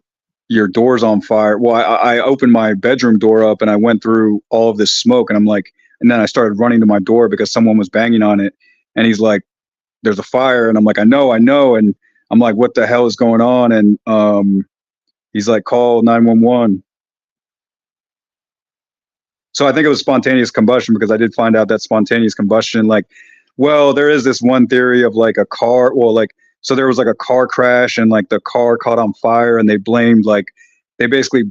door's on fire. Well, I opened my bedroom door up and I went through all of this smoke, and I'm like, and then I started running to my door because someone was banging on it, and he's like, there's a fire. And I'm like, I know. And I'm like, what the hell is going on? And he's like, call 911. So I think it was spontaneous combustion because I did find out that spontaneous combustion, like, well, there is this one theory of like a car. Well, like, so there was like a car crash and like the car caught on fire, and they basically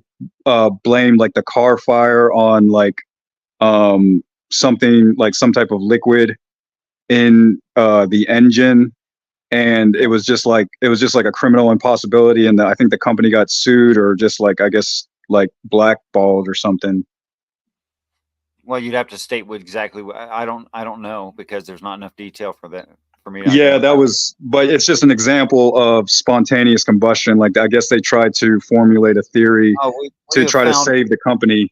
blamed like the car fire on like something like some type of liquid in the engine. And it was just like a criminal impossibility, and I think the company got sued or just like, I guess, like blackballed or something. Well, you'd have to state what exactly. I don't know because there's not enough detail for that for me to Yeah, identify. but it's just an example of spontaneous combustion. Like, I guess they tried to formulate a theory Oh, we to have try to found save the company.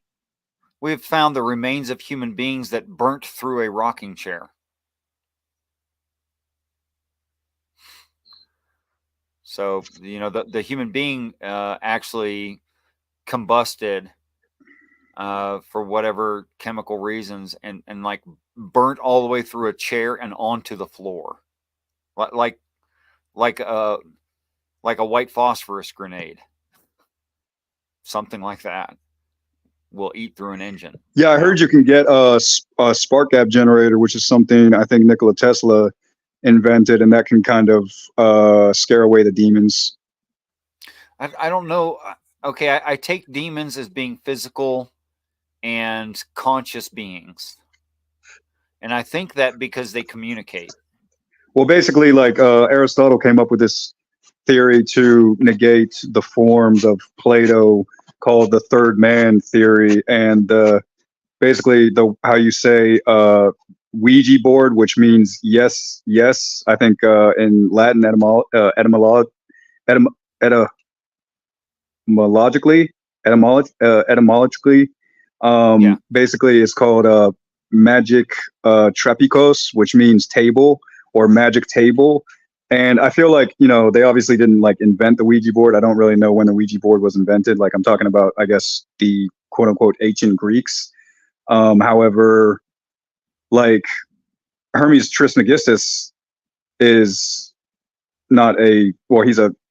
we have found the remains of human beings that burnt through a rocking chair. So the human being actually combusted for whatever chemical reasons, and like burnt all the way through a chair and onto the floor, like like a like a white phosphorus grenade, something like that. Will eat through an engine. Yeah, I heard you can get a spark gap generator, which is something I think Nikola Tesla invented, and that can kind of scare away the demons. I don't know. Okay, I take demons as being physical and conscious beings, and I think that because they communicate. Well, basically, like Aristotle came up with this theory to negate the forms of Plato called the third man theory, and basically how you say Ouija board, which means yes, yes. I think in Latin etymologically, etymologically, Yeah. basically it's called magic trapikos, which means table or magic table. And I feel like, they obviously didn't like invent the Ouija board. I don't really know when the Ouija board was invented. Like, I'm talking about, I guess, the quote unquote ancient Greeks. However, like, Hermes Trismegistus is not I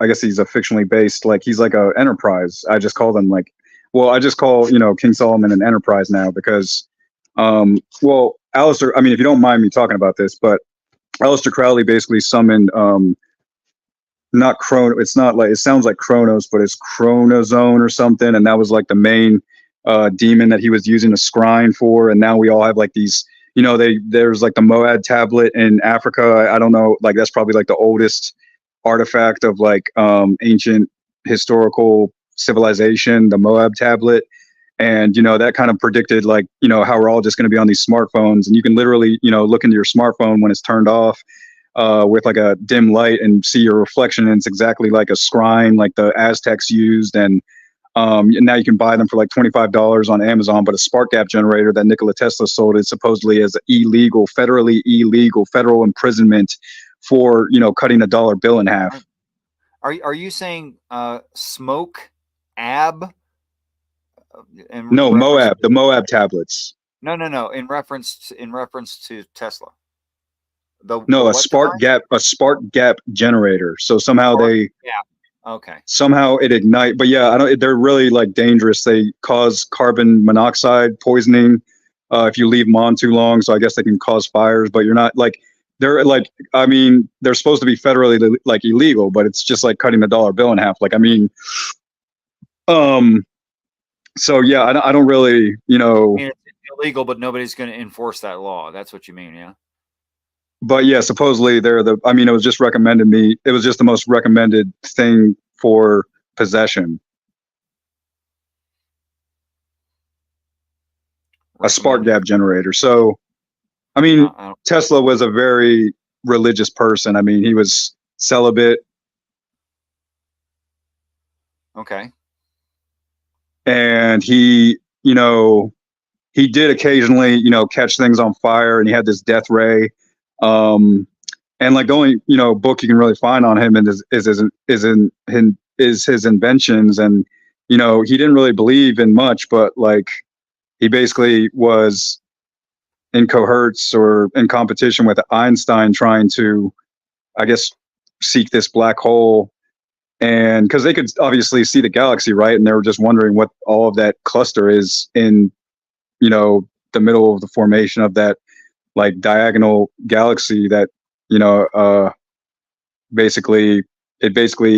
guess he's a fictionally based, like, he's like a enterprise. I just call them like, well, I just call, King Solomon an enterprise now because, well, Alistair, I mean, if you don't mind me talking about this, but Aleister Crowley basically summoned, not Chrono, it's not like, it sounds like Chronos, but it's Chronozone or something. And that was like the main demon that he was using a scrying for. And now we all have like these, there's like the Moab tablet in Africa. I don't know, like that's probably like the oldest artifact of like ancient historical civilization, the Moab tablet. And, that kind of predicted like, how we're all just going to be on these smartphones, and you can literally, look into your smartphone when it's turned off with like a dim light and see your reflection. And it's exactly like a scrying, like the Aztecs used. And now you can buy them for like $25 on Amazon. But a spark gap generator that Nikola Tesla sold is supposedly as federally illegal, federal imprisonment for, cutting a dollar bill in half. Are you saying smoke ab? No, Moab, the Moab tablets. No. In reference to Tesla. A spark gap generator. So somehow somehow it ignite. But yeah, they're really like dangerous. They cause carbon monoxide poisoning if you leave them on too long. So I guess they can cause fires. But you're not like they're like. I mean, they're supposed to be federally like illegal, but it's just like cutting the dollar bill in half. Like I mean, So yeah, I don't really, I mean, it's illegal, but nobody's going to enforce that law. That's what you mean, yeah. But yeah, supposedly it was just recommended me. It was just the most recommended thing for possession. A spark gap generator. So, I mean, Tesla was a very religious person. I mean, he was celibate. Okay. And he did occasionally, catch things on fire, and he had this death ray. And like the only, book you can really find on him is his inventions. And, he didn't really believe in much, but like he basically was in cohorts or in competition with Einstein trying to, I guess, seek this black hole. And because they could obviously see the galaxy, right? And they were just wondering what all of that cluster is in, the middle of the formation of that like diagonal galaxy that, basically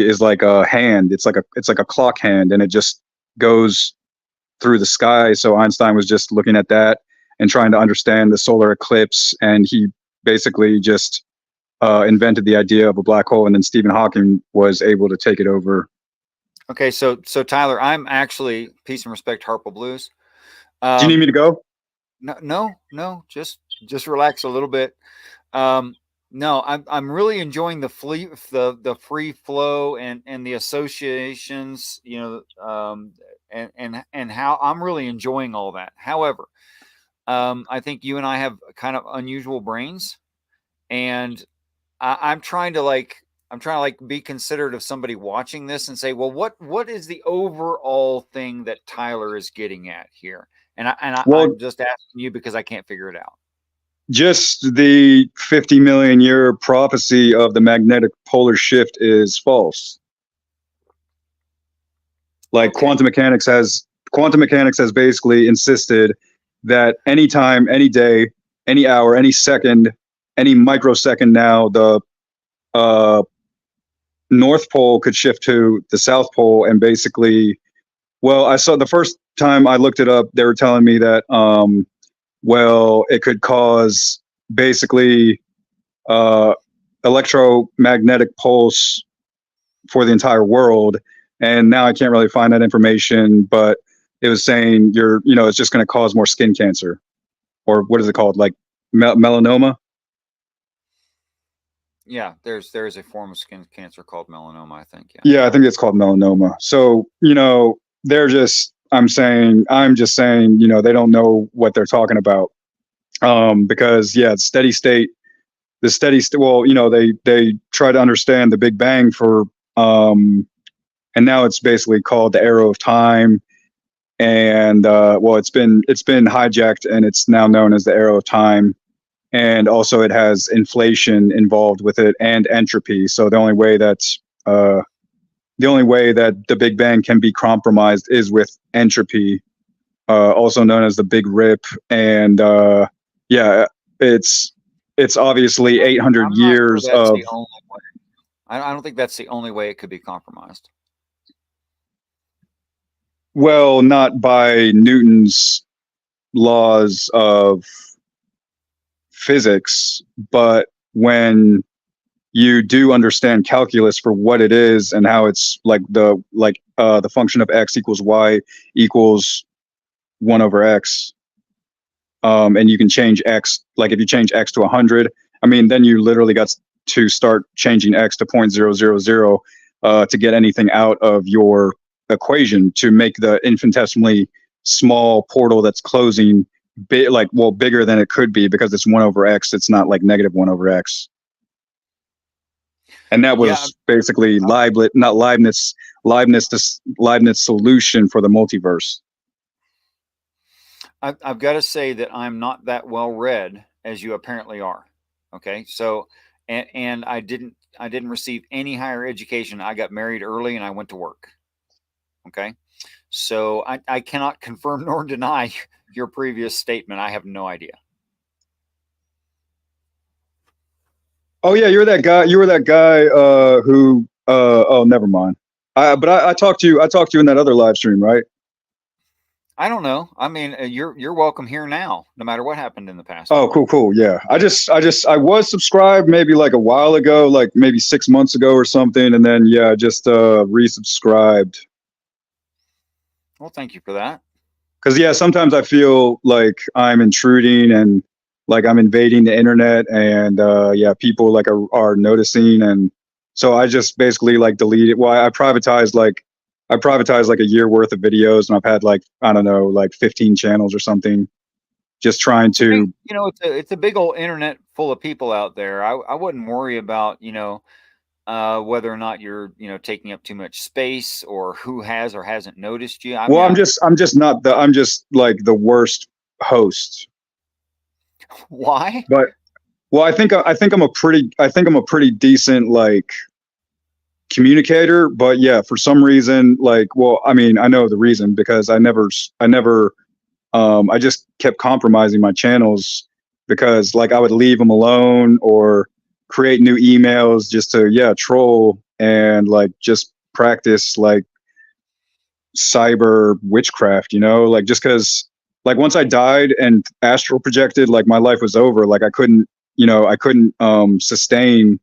is like a hand. It's like a clock hand, and it just goes through the sky. So Einstein was just looking at that and trying to understand the solar eclipse. And he basically just invented the idea of a black hole, and then Stephen Hawking was able to take it over. Okay, so Tyler, I'm actually, peace and respect, Harpo Blues. Do you need me to go? No, just relax a little bit. No, I'm really enjoying the free flow and the associations, and how I'm really enjoying all that. However, I think you and I have kind of unusual brains, and I'm trying to be considerate of somebody watching this and say, well, what is the overall thing that Tyler is getting at here? And I'm just asking you because I can't figure it out. Just the 50 million year prophecy of the magnetic polar shift is false. Like Okay. quantum mechanics has basically insisted that anytime, any day, any hour, any second, any microsecond now, the North Pole could shift to the South Pole. And basically, well, I saw the first time I looked it up, they were telling me that it could cause basically electromagnetic pulse for the entire world. And now I can't really find that information, but it was saying it's just going to cause more skin cancer, or what is it called? Like melanoma? Yeah, there's a form of skin cancer called melanoma, I think. Yeah, I think it's called melanoma. So, I'm just saying, they don't know what they're talking about. Because the steady state, they try to understand the Big Bang and now it's basically called the arrow of time. And, it's been hijacked, and it's now known as the arrow of time. And also it has inflation involved with it and entropy. So the only way that the Big Bang can be compromised is with entropy, also known as the Big Rip. And it's obviously 800 years of. I don't think that's the only way it could be compromised. Well, not by Newton's laws of physics, but when you do understand calculus for what it is and how it's like the function of x equals y equals 1 over x. And you can change x, like if you change x to 100, I mean, then you literally got to start changing x to 0.000 to get anything out of your equation to make the infinitesimally small portal that's closing bigger than it could be, because it's 1 over x. It's not like negative 1 over x. And that was basically Leibniz's solution for the multiverse. I've got to say that I'm not that well read as you apparently are. Okay, so and I didn't receive any higher education. I got married early and I went to work. Okay, so I cannot confirm nor deny your previous statement. I have no idea. Oh yeah, you're that guy. You were that guy who. Oh, never mind. But I talked to you. I talked to you in that other live stream, right? I don't know. I mean, you're welcome here now, no matter what happened in the past. Oh, cool. Yeah, I was subscribed maybe like a while ago, like maybe 6 months ago or something, and then yeah, just resubscribed. Well, thank you for that. Because yeah, sometimes I feel like I'm intruding and like I'm invading the internet, and yeah, people like are noticing, and so I just basically like deleted. Well, I privatized like a year worth of videos, and I've had like, I don't know, like 15 channels or something, just trying to. You know, it's a big old internet full of people out there. I wouldn't worry about, you know, whether or not you're, you know, taking up too much space or who has or hasn't noticed you. I'm just like the worst host. Why? But well, I think I'm a pretty decent like communicator, but yeah, for some reason, like, well, I mean, I know the reason, because I just kept compromising my channels, because like I would leave them alone or create new emails just to troll and like just practice like cyber witchcraft, you know, like just because like once I died and astral projected, like my life was over. Like I couldn't sustain.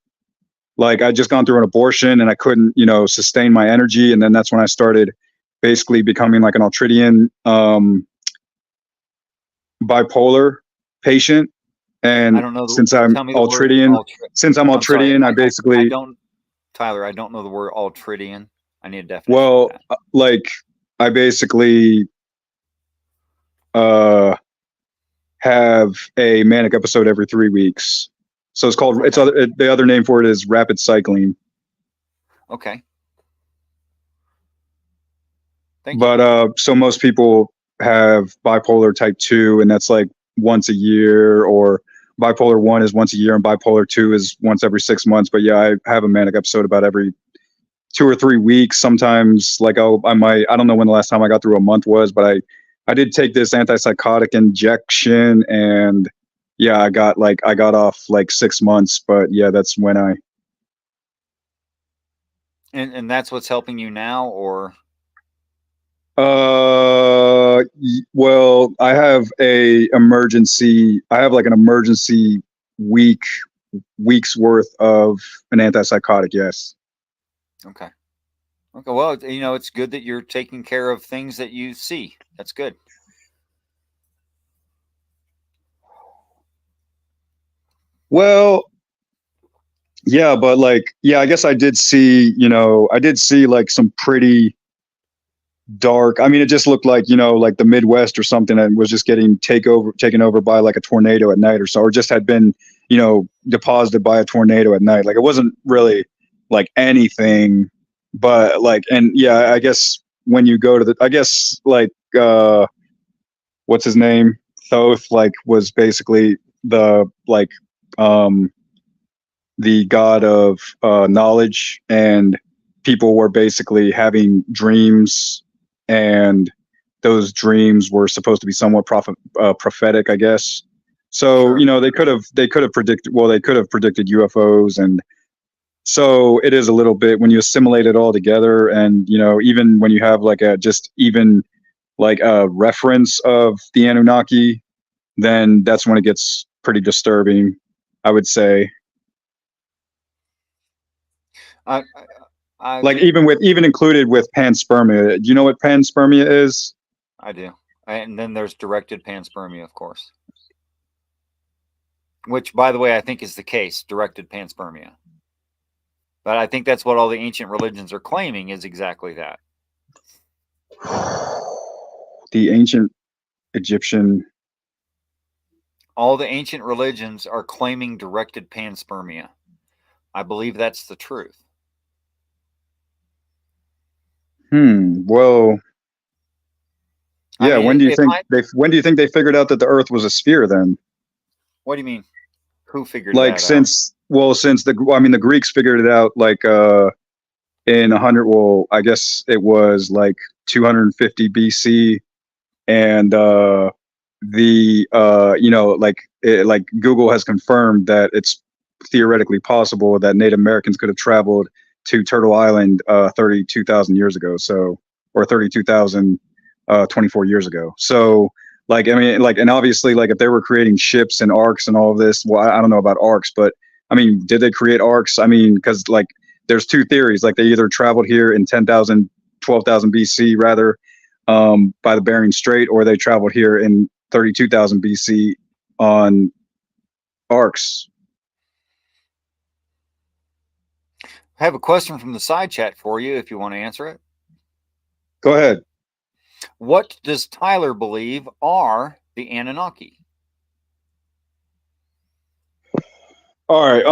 Like I just gone through an abortion and I couldn't, sustain my energy. And then that's when I started basically becoming like an Altridian bipolar patient. And I don't know. Since I'm Altridian, I basically Tyler, I don't know the word Altridian. I need a definition. Well, like I basically have a manic episode every 3 weeks. So it's called, the other name for it is rapid cycling. Okay. Thank you. But so most people have bipolar type 2, and that's like once a year, or bipolar 1 is once a year, and bipolar 2 is once every 6 months. But yeah, I have a manic episode about every 2 or 3 weeks. Sometimes like I don't know when the last time I got through a month was, but I did take this antipsychotic injection, and yeah, I got off like 6 months, but yeah, that's when And that's what's helping you now, or? Well, I have an emergency week's worth of an antipsychotic. Yes. Okay. Well, it's good that you're taking care of things that you see. That's good. Well, yeah, but like, yeah, I guess I did see like some pretty dark. I mean, it just looked like, like the Midwest or something, and was just getting taken over by like a tornado at night or so, or just had been, deposited by a tornado at night. Like it wasn't really like anything, but like, and yeah, I guess when you go to what's his name? Thoth, like, was basically the god of knowledge, and people were basically having dreams, and those dreams were supposed to be somewhat prophetic, I guess. So Sure. They could have predicted UFOs, and so it is a little bit when you assimilate it all together, and even when you have like a reference of the Anunnaki, then that's when it gets pretty disturbing, I would say. I, I, Like even included with panspermia. Do you know what panspermia is? I do. And then there's directed panspermia, of course. Which, by the way, I think is the case, directed panspermia. But I think that's what all the ancient religions are claiming is exactly that. The ancient Egyptian. All the ancient religions are claiming directed panspermia. I believe that's the truth. Well, yeah. I mean, When do you think they figured out that the Earth was a sphere? Then, what do you mean? Who figured like, that out? since the Greeks figured it out, like, in 100. Well, I guess it was like 250 BC, and like Google has confirmed that it's theoretically possible that Native Americans could have traveled to Turtle Island 32,000 years ago, or 32,000 24 years ago. So, like, I mean, like, and obviously, like, if they were creating ships and arcs and all of this, well, I don't know about arcs, but I mean, did they create arcs? I mean, because, like, there's two theories. Like, they either traveled here in 10,000, 12,000 BC, rather, by the Bering Strait, or they traveled here in 32,000 BC on arcs. I have a question from the side chat for you if you want to answer it. Go ahead. What does Tyler believe are the Anunnaki? All right.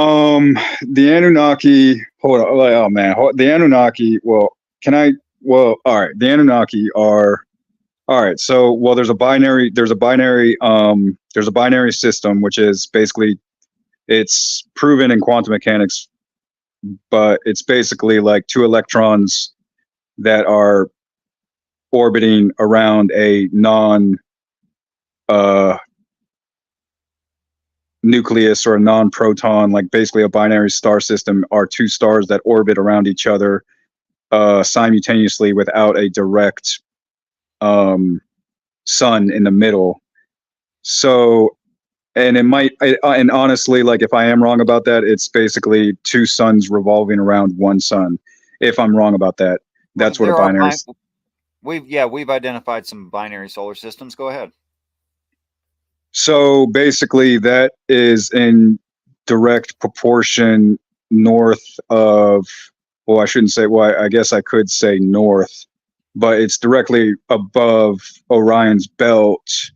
The Anunnaki. Hold on. Oh man. The Anunnaki. Well, can I? Well, all right. The Anunnaki are. All right. So, well, there's a binary. There's a binary system, which is basically, it's proven in quantum mechanics, but it's basically like two electrons that are orbiting around a non nucleus, or a non-proton, like basically a binary star system, are two stars that orbit around each other simultaneously without a direct sun in the middle. So, and and honestly, like, if I am wrong about that, it's basically two suns revolving around one sun. If I'm wrong about that, that's what a binary is. We've identified some binary solar systems. Go ahead. So basically, that is in direct proportion north of, well, I shouldn't say, well, I guess I could say north, but it's directly above Orion's belt.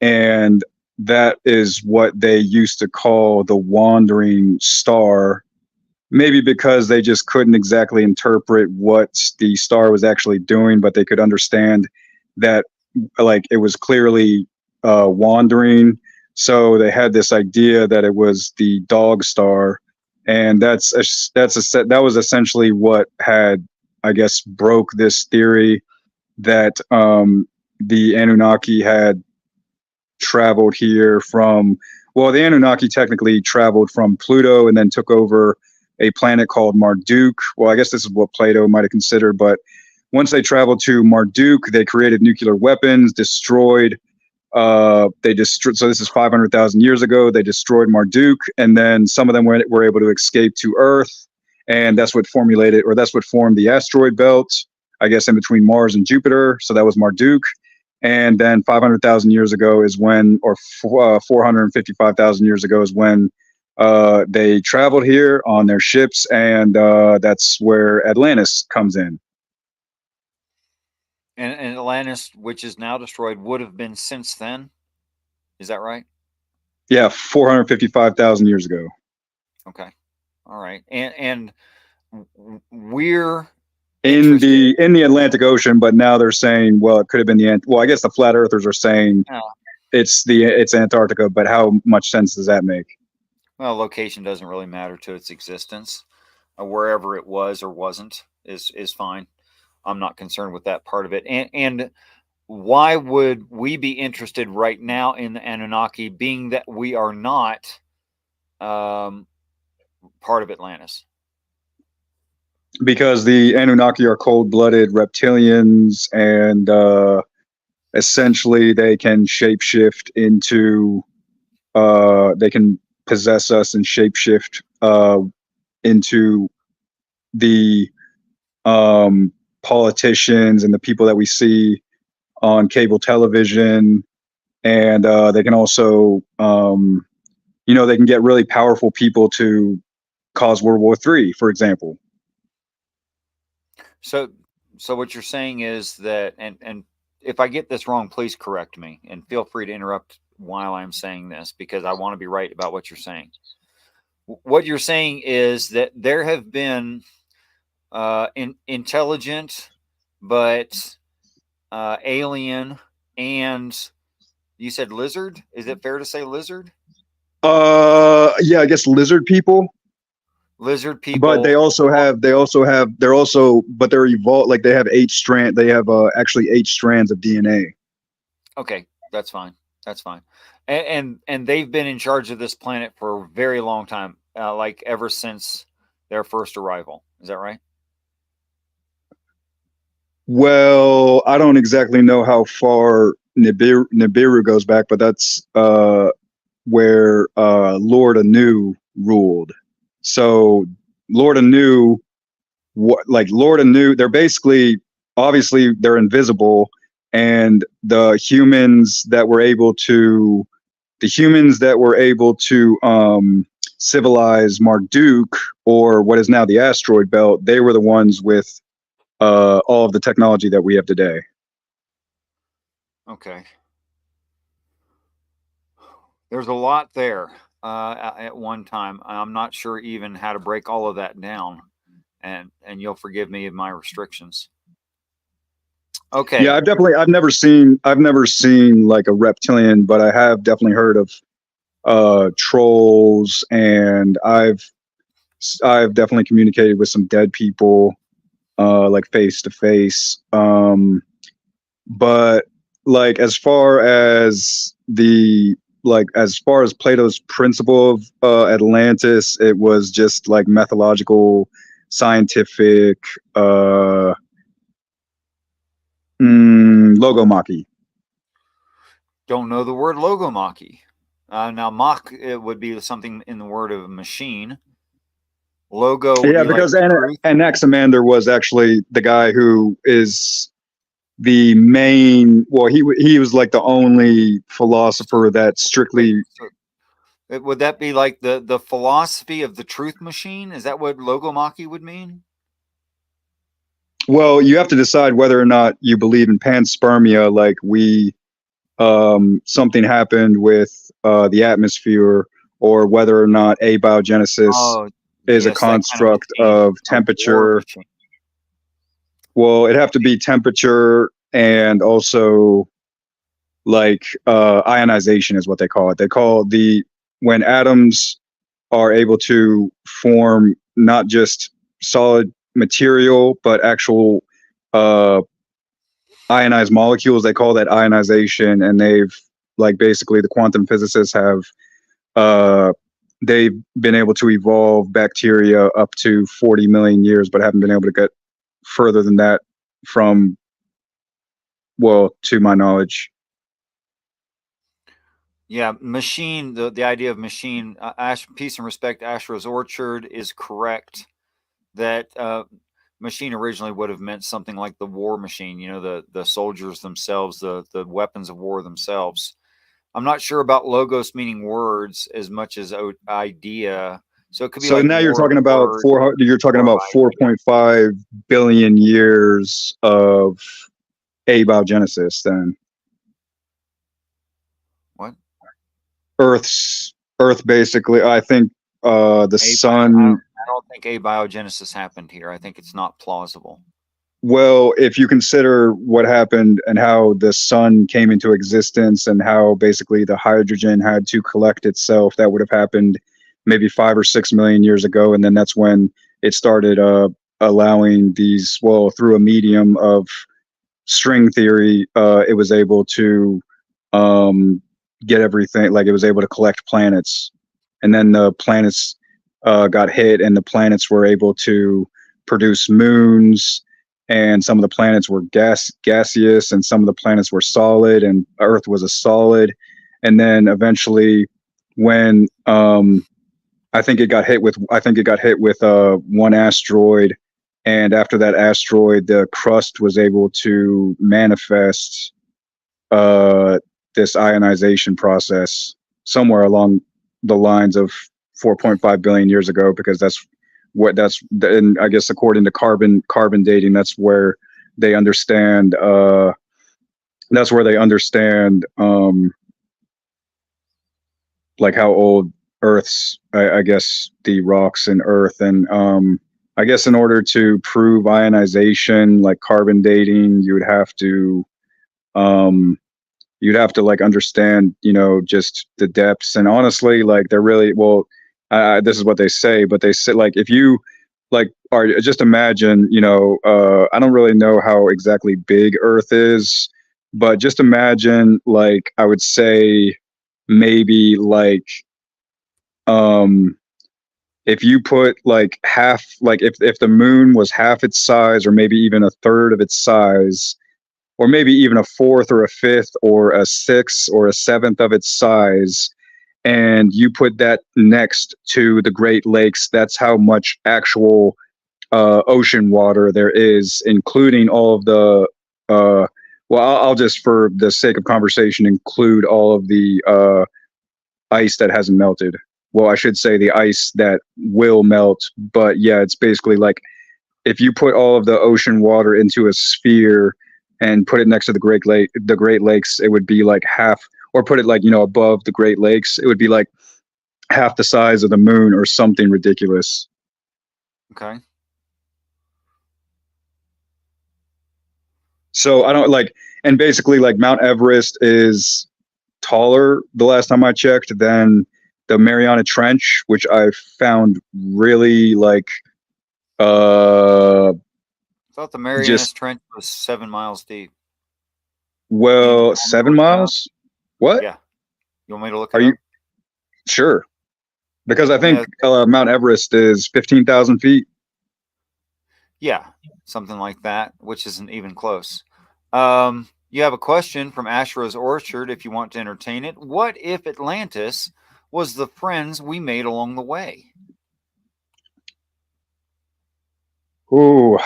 And that is what they used to call the wandering star, maybe because they just couldn't exactly interpret what the star was actually doing, but they could understand that, like, it was clearly wandering. So they had this idea that it was the dog star, and that was essentially what had, I guess, broke this theory that the Anunnaki had traveled here from, well, the Anunnaki technically traveled from Pluto and then took over a planet called Marduk. Well, I guess this is what Plato might have considered, but once they traveled to Marduk, they created nuclear weapons, destroyed. So this is 500,000 years ago. They destroyed Marduk, and then some of them were able to escape to Earth, and that's what formed the asteroid belt, I guess, in between Mars and Jupiter. So that was Marduk. And then 500,000 years ago is when, or 455,000 years ago is when they traveled here on their ships, and that's where Atlantis comes in. And Atlantis, which is now destroyed, would have been since then. Is that right? Yeah, 455,000 years ago. Okay. All right. And we're in the Atlantic Ocean, but now they're saying, well, it could have been well, I guess the flat earthers are saying it's Antarctica, but how much sense does that make? Well, location doesn't really matter to its existence. Wherever it was or wasn't is fine. I'm not concerned with that part of it. And why would we be interested right now in the Anunnaki, being that we are not part of Atlantis? Because the Anunnaki are cold-blooded reptilians, and essentially they can shapeshift into, they can possess us and shapeshift into the politicians and the people that we see on cable television, and they can also, they can get really powerful people to cause World War III, for example. So, what you're saying is that, and if I get this wrong, please correct me, and feel free to interrupt while I'm saying this because I want to be right about what you're saying. What you're saying is that there have been intelligent, but alien, and you said lizard. Is it fair to say lizard? Yeah, I guess lizard people. Lizard people, but they're evolved. Like they have actually 8 strands of DNA. Okay, that's fine. That's fine. And they've been in charge of this planet for a very long time, like ever since their first arrival. Is that right? Well, I don't exactly know how far Nibiru goes back, but that's where Lord Anu ruled. So Lord Anu, they're basically, obviously they're invisible, and the humans that were able to civilize Marduk, or what is now the asteroid belt, they were the ones with all of the technology that we have today. Okay. There's a lot there at one time. I'm not sure even how to break all of that down, and you'll forgive me of my restrictions. Okay. Yeah, I've never seen like a reptilian, but I have definitely heard of trolls, and I've definitely communicated with some dead people, like face to face. But like as far as Plato's principle of Atlantis, it was just like methodological, scientific, logomachy. Don't know the word logomachy. Now, mach, it would be something in the word of machine. Logo. Yeah, because Anaximander was actually the guy who is the main. Well, he was like the only philosopher that strictly. Would that be like the philosophy of the truth machine? Is that what logomachy would mean? Well, you have to decide whether or not you believe in panspermia, like something happened with the atmosphere, or whether or not abiogenesis is a construct of temperature. Well, it'd have to be temperature, and also like ionization is what they call it. They call when atoms are able to form not just solid material, but actual ionized molecules, they call that ionization. And they've basically the quantum physicists have they've been able to evolve bacteria up to 40 million years, but haven't been able to get further than that to my knowledge. Yeah, machine, the idea of machine, peace and respect, Ashra's Orchard is correct that machine originally would have meant something like the war machine, the soldiers themselves, the weapons of war themselves. I'm not sure about logos meaning words as much as idea. So it could be. So now you're talking about 4.5 billion years of abiogenesis. Then what? Earth basically. I think the sun. I don't think abiogenesis happened here. I think it's not plausible. Well, if you consider what happened and how the sun came into existence and how basically the hydrogen had to collect itself, that would have happened maybe 5 or 6 million years ago. And then that's when it started allowing these, through a medium of string theory, it was able to get everything, like it was able to collect planets. And then the planets got hit, and the planets were able to produce moons. And some of the planets were gaseous, and some of the planets were solid, and Earth was a solid. And then eventually, when I think it got hit with one asteroid, and after that asteroid, the crust was able to manifest this ionization process somewhere along the lines of 4.5 billion years ago, because and I guess according to carbon dating, that's where they understand like how old Earth's, I guess, the rocks in Earth. And I guess in order to prove ionization, like carbon dating, you'd have to like understand, just the depths. And honestly, like they're really, well, this is what they say, but they say like if you like are just imagine, I don't really know how exactly big Earth is, but just imagine, like, I would say maybe like if you put like half, like if the moon was half its size, or maybe even a third of its size, or maybe even a fourth or a fifth or a sixth or a seventh of its size, and you put that next to the Great Lakes, that's how much actual ocean water there is, including all of the well, I'll just, for the sake of conversation, include all of the ice that hasn't melted. Well, I should say the ice that will melt, but yeah, it's basically like if you put all of the ocean water into a sphere and put it next to the Great Lakes, it would be like half, or put it like, above the Great Lakes, it would be like half the size of the moon or something ridiculous. Okay. So I don't like, and basically like Mount Everest is taller the last time I checked than the Mariana Trench, which I found really like I thought the Marianas just, Trench was 7 miles deep. well, 7 miles. What? Yeah. You want me to look Are it you up? sure? Because I think Yeah. Mount Everest is 15,000 feet. Yeah, something like that, which isn't even close. You have a question from Ashra's Orchard if you want to entertain it. What if Atlantis was the friends we made along the way? Ooh,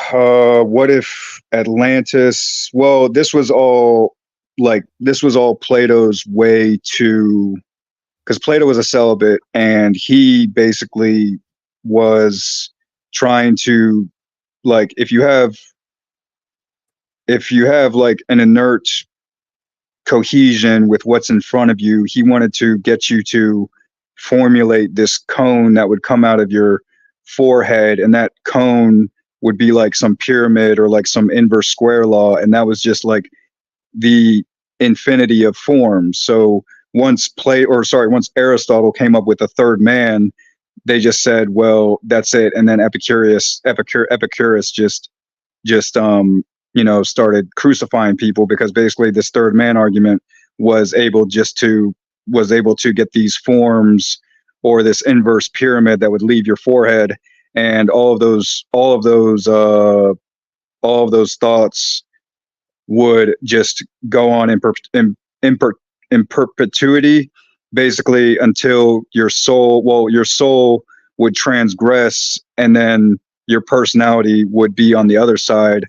what if Atlantis? Well, this was all Plato's way to, because Plato was a celibate, and he basically was trying to, like, if you have like an inert cohesion with what's in front of you, he wanted to get you to formulate this cone that would come out of your forehead, and that cone would be like some pyramid or like some inverse square law, and that was just like the infinity of forms. So once Aristotle came up with the third man, they just said, well, that's it. And then Epicurus just started crucifying people, because basically this third man argument was able to get these forms, or this inverse pyramid that would leave your forehead, and all of those thoughts would just go on in perpetuity, basically, until your soul would transgress, and then your personality would be on the other side,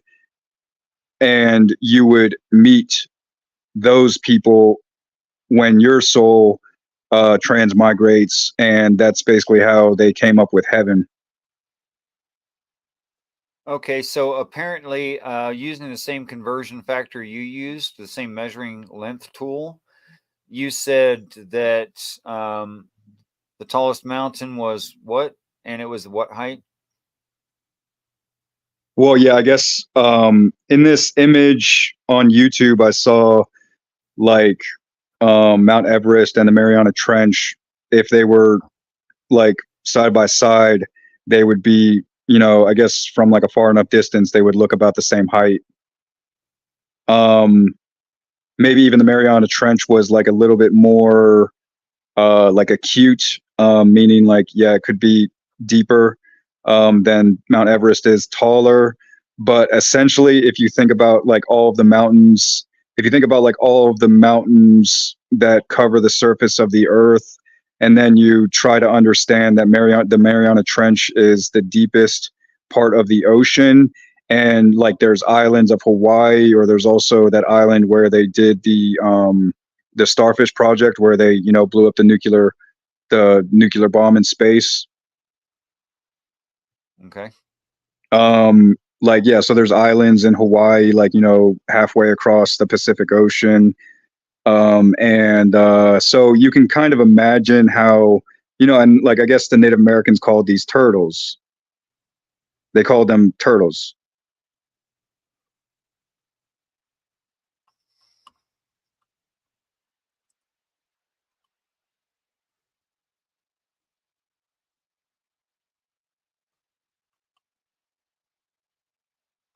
and you would meet those people when your soul transmigrates, and that's basically how they came up with heaven. Okay, so apparently, using the same conversion factor you used, the same measuring length tool, you said that the tallest mountain was what? And it was what height? Well, yeah, I guess in this image on YouTube, I saw like Mount Everest and the Mariana Trench. If they were like side by side, they would be, I guess from like a far enough distance, they would look about the same height. Maybe even the Mariana Trench was like a little bit more like acute, meaning like, yeah, it could be deeper than Mount Everest is, taller. But essentially, if you think about like all of the mountains, if you think about like all of the mountains that cover the surface of the Earth, and then you try to understand that the Mariana Trench is the deepest part of the ocean. And like there's islands of Hawaii, or there's also that island where they did the Starfish project, where they, you know, blew up the nuclear bomb in space. Okay. Like, yeah, so there's islands in Hawaii, like, you know, halfway across the Pacific Ocean. So you can kind of imagine how, you know, and like I guess the Native Americans called these turtles. They called them turtles.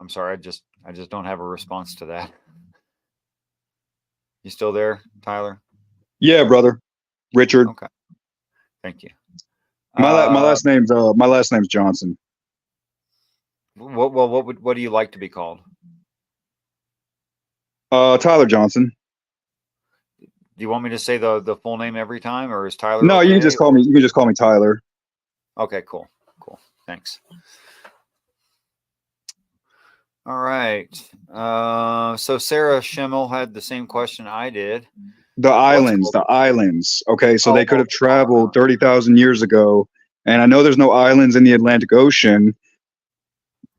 I'm sorry. I just don't have a response to that. You still there, Tyler? Yeah, brother. Richard. Okay. Thank you. My last name's Johnson. What do you like to be called? Tyler Johnson. Do you want me to say the full name every time, or is Tyler No, okay? you can just call me Tyler. Okay, cool. Thanks. All right. So Sarah Schimmel had the same question I did. The islands. Okay, so they could have Oh. traveled 30,000 years ago, and I know there's no islands in the Atlantic Ocean,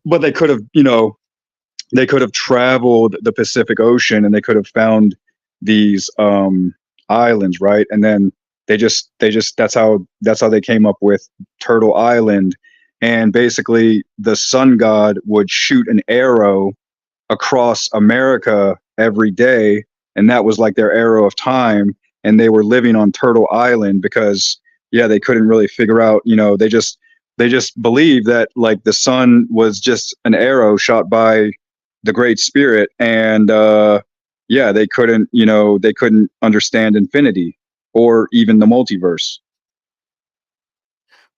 but they could have, you know, they could have traveled the Pacific Ocean and they could have found these islands, right? And then they just that's how they came up with Turtle Island. And basically the sun god would shoot an arrow across America every day, and that was like their arrow of time. And they were living on Turtle Island because, yeah, they couldn't really figure out, you know, they just believed that like the sun was just an arrow shot by the Great Spirit, and yeah, they couldn't, you know, they couldn't understand infinity or even the multiverse.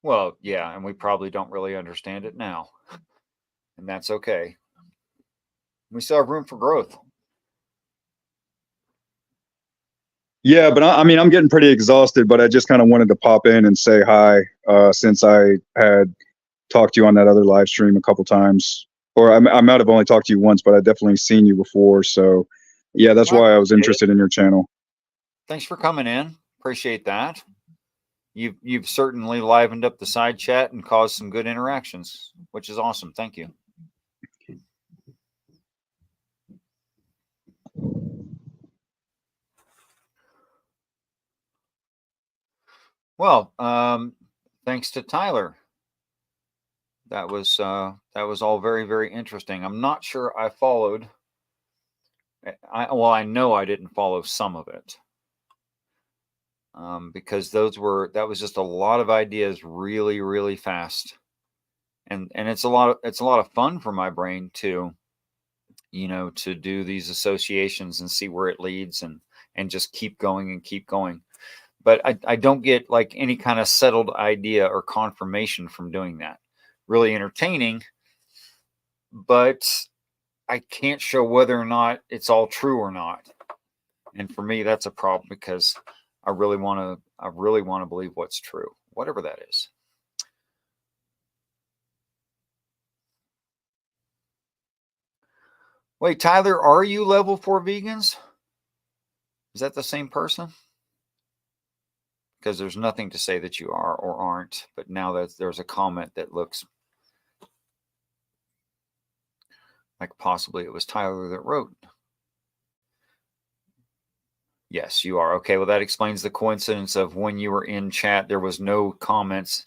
Well, yeah, and we probably don't really understand it now, and that's okay. We still have room for growth. Yeah, but I mean, I'm getting pretty exhausted, but I just kind of wanted to pop in and say hi, since I had talked to you on that other live stream a couple times, or I might have only talked to you once, but I definitely seen you before. So yeah, that's Well, why I was interested in your channel. thanks for coming in. Appreciate that. You've certainly livened up the side chat and caused some good interactions, which is awesome. Thank you. Well, thanks to Tyler. That was all very, very interesting. I'm not sure I followed. I know I didn't follow some of it, because that was just a lot of ideas really, really fast, and it's a lot of fun for my brain to, you know, to do these associations and see where it leads, and just keep going and keep going. But I don't get like any kind of settled idea or confirmation from doing that. Really entertaining, but I can't show whether or not it's all true or not. And for me, that's a problem because I really want to believe what's true, whatever that is. Wait, Tyler, are you level 4 vegans? Is that the same person? Because there's nothing to say that you are or aren't, but now that there's a comment that looks like possibly it was Tyler that wrote. Yes, you are. Okay, well, that explains the coincidence of when you were in chat, there was no comments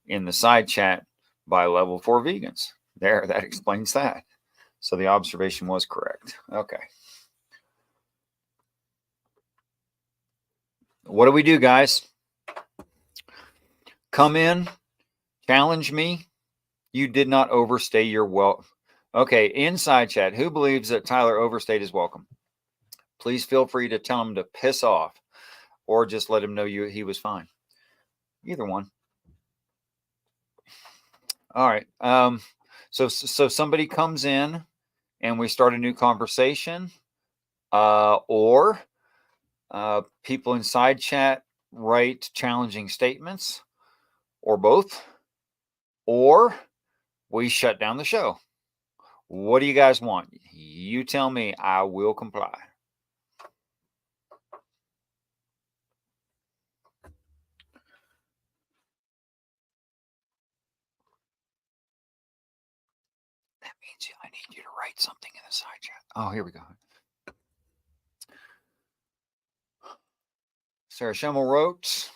in the side chat by level 4 vegans. There, that explains that. So the observation was correct. Okay. What do we do, guys? Come in, challenge me. You did not overstay your welcome. Okay, inside chat, who believes that Tyler overstayed his welcome? Please feel free to tell him to piss off, or just let him know he was fine. Either one. All right. So somebody comes in and we start a new conversation, or people inside chat write challenging statements, or both, or we shut down the show. What do you guys want? You tell me, I will comply. That means I need you to write something in the side chat. Oh, here we go. Sarah Schemmel wrote,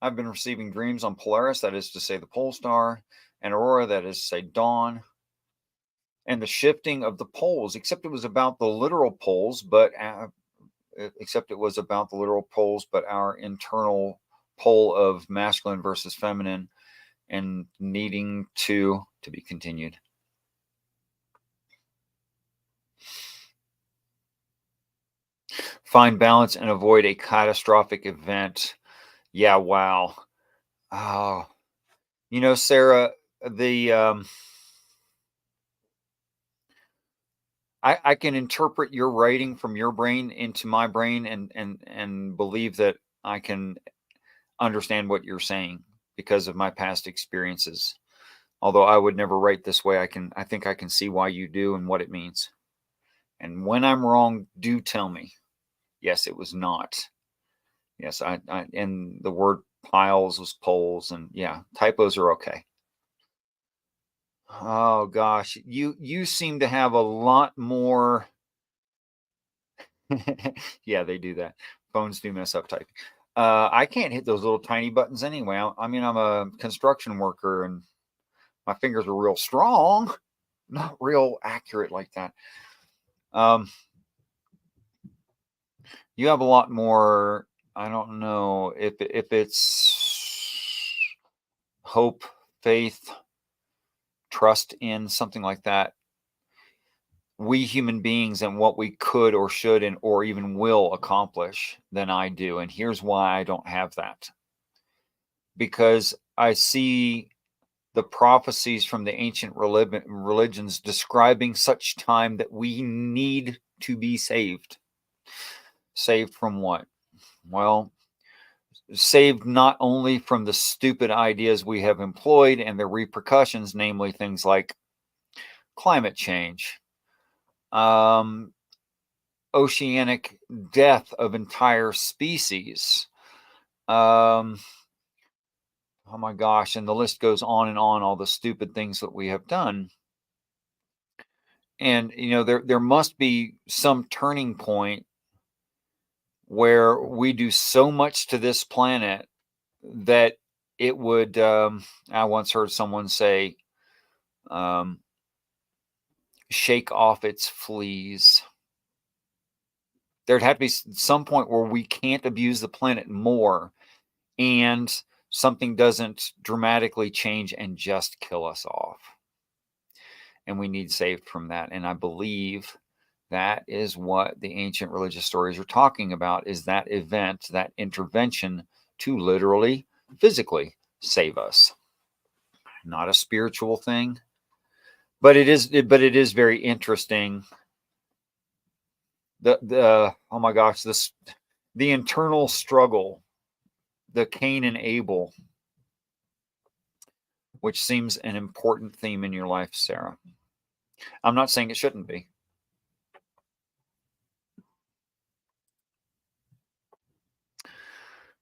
I've been receiving dreams on Polaris, that is to say the pole star, and Aurora, that is to say dawn, and the shifting of the poles, except it was about the literal poles, but our internal pole of masculine versus feminine and needing to be continued. Find balance and avoid a catastrophic event. Yeah, wow. Oh, Sarah, I can interpret your writing from your brain into my brain and believe that I can understand what you're saying because of my past experiences. Although I would never write this way, I think I can see why you do and what it means. And when I'm wrong, do tell me. Yes, it was not. Yes, and the word piles was poles, and yeah, typos are okay. Oh gosh, you seem to have a lot more. Yeah, they do that. Phones do mess up typing. I can't hit those little tiny buttons anyway. I mean, I'm a construction worker and my fingers are real strong, not real accurate like that. You have a lot more. I don't know if it's hope, faith, trust in something like that. We human beings and what we could or should and or even will accomplish than I do. And here's why I don't have that. Because I see the prophecies from the ancient religions describing such time that we need to be saved. Saved from what? Well, saved not only from the stupid ideas we have employed and their repercussions, namely things like climate change, oceanic death of entire species. Oh my gosh, and the list goes on and on, all the stupid things that we have done. And there must be some turning point where we do so much to this planet that it would I once heard someone say shake off its fleas. There'd have to be some point where we can't abuse the planet more and something doesn't dramatically change and just kill us off. And we need saved from that. And I believe that is what the ancient religious stories are talking about, is that event, that intervention to literally, physically save us. Not a spiritual thing, but it is very interesting. The oh my gosh, the internal struggle, the Cain and Abel, which seems an important theme in your life, Sarah. I'm not saying it shouldn't be.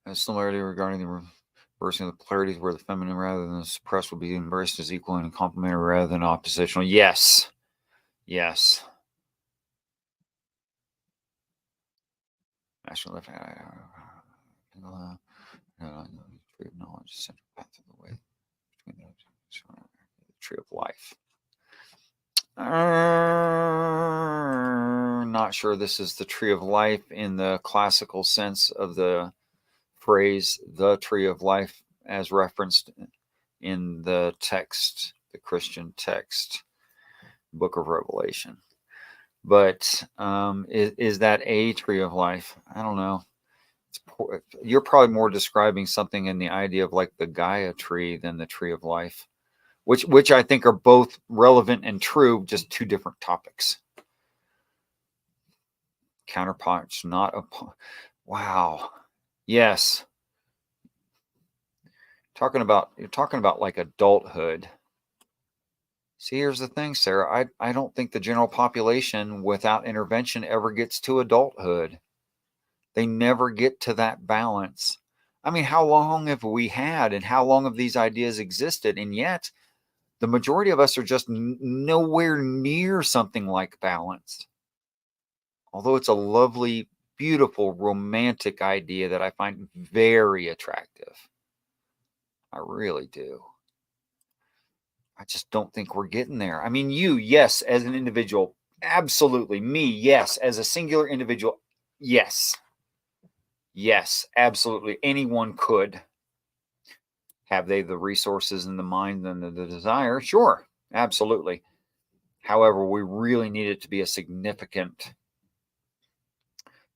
A similarity regarding the reversing of the polarities where the feminine rather than the suppressed will be embraced as equal and complementary rather than oppositional. Yes. Yes. National left tree of knowledge, central path of the way between the tree of life. Not sure this is the tree of life in the classical sense of the phrase the tree of life as referenced in the text, the Christian text, book of Revelation. But is that a tree of life? I don't know. You're probably more describing something in the idea of like the Gaia tree than the tree of life, which I think are both relevant and true, just two different topics. Counterparts, not a wow. Yes. You're talking about like adulthood. See, here's the thing, Sarah. I don't think the general population without intervention ever gets to adulthood. They never get to that balance. I mean, how long have we had and how long have these ideas existed? And yet, the majority of us are just nowhere near something like balance. Although it's a lovely, beautiful, romantic idea that I find very attractive. I really do. I just don't think we're getting there. I mean, you, yes, as an individual, absolutely. Me, yes, as a singular individual, yes. Yes, absolutely. Anyone could. Have they the resources and the mind and the desire? Sure, absolutely. However, we really need it to be a significant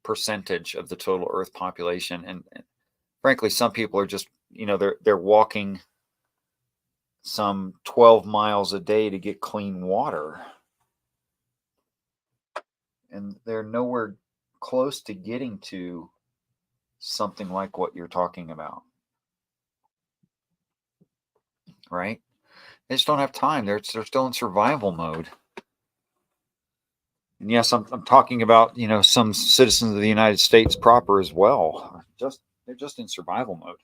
percentage of the total Earth population. And frankly, some people are just, they're walking some 12 miles a day to get clean water. And they're nowhere close to getting to something like what you're talking about. Right? They just don't have time. They're still in survival mode. And yes, I'm talking about, some citizens of the United States proper as well. They're just in survival mode.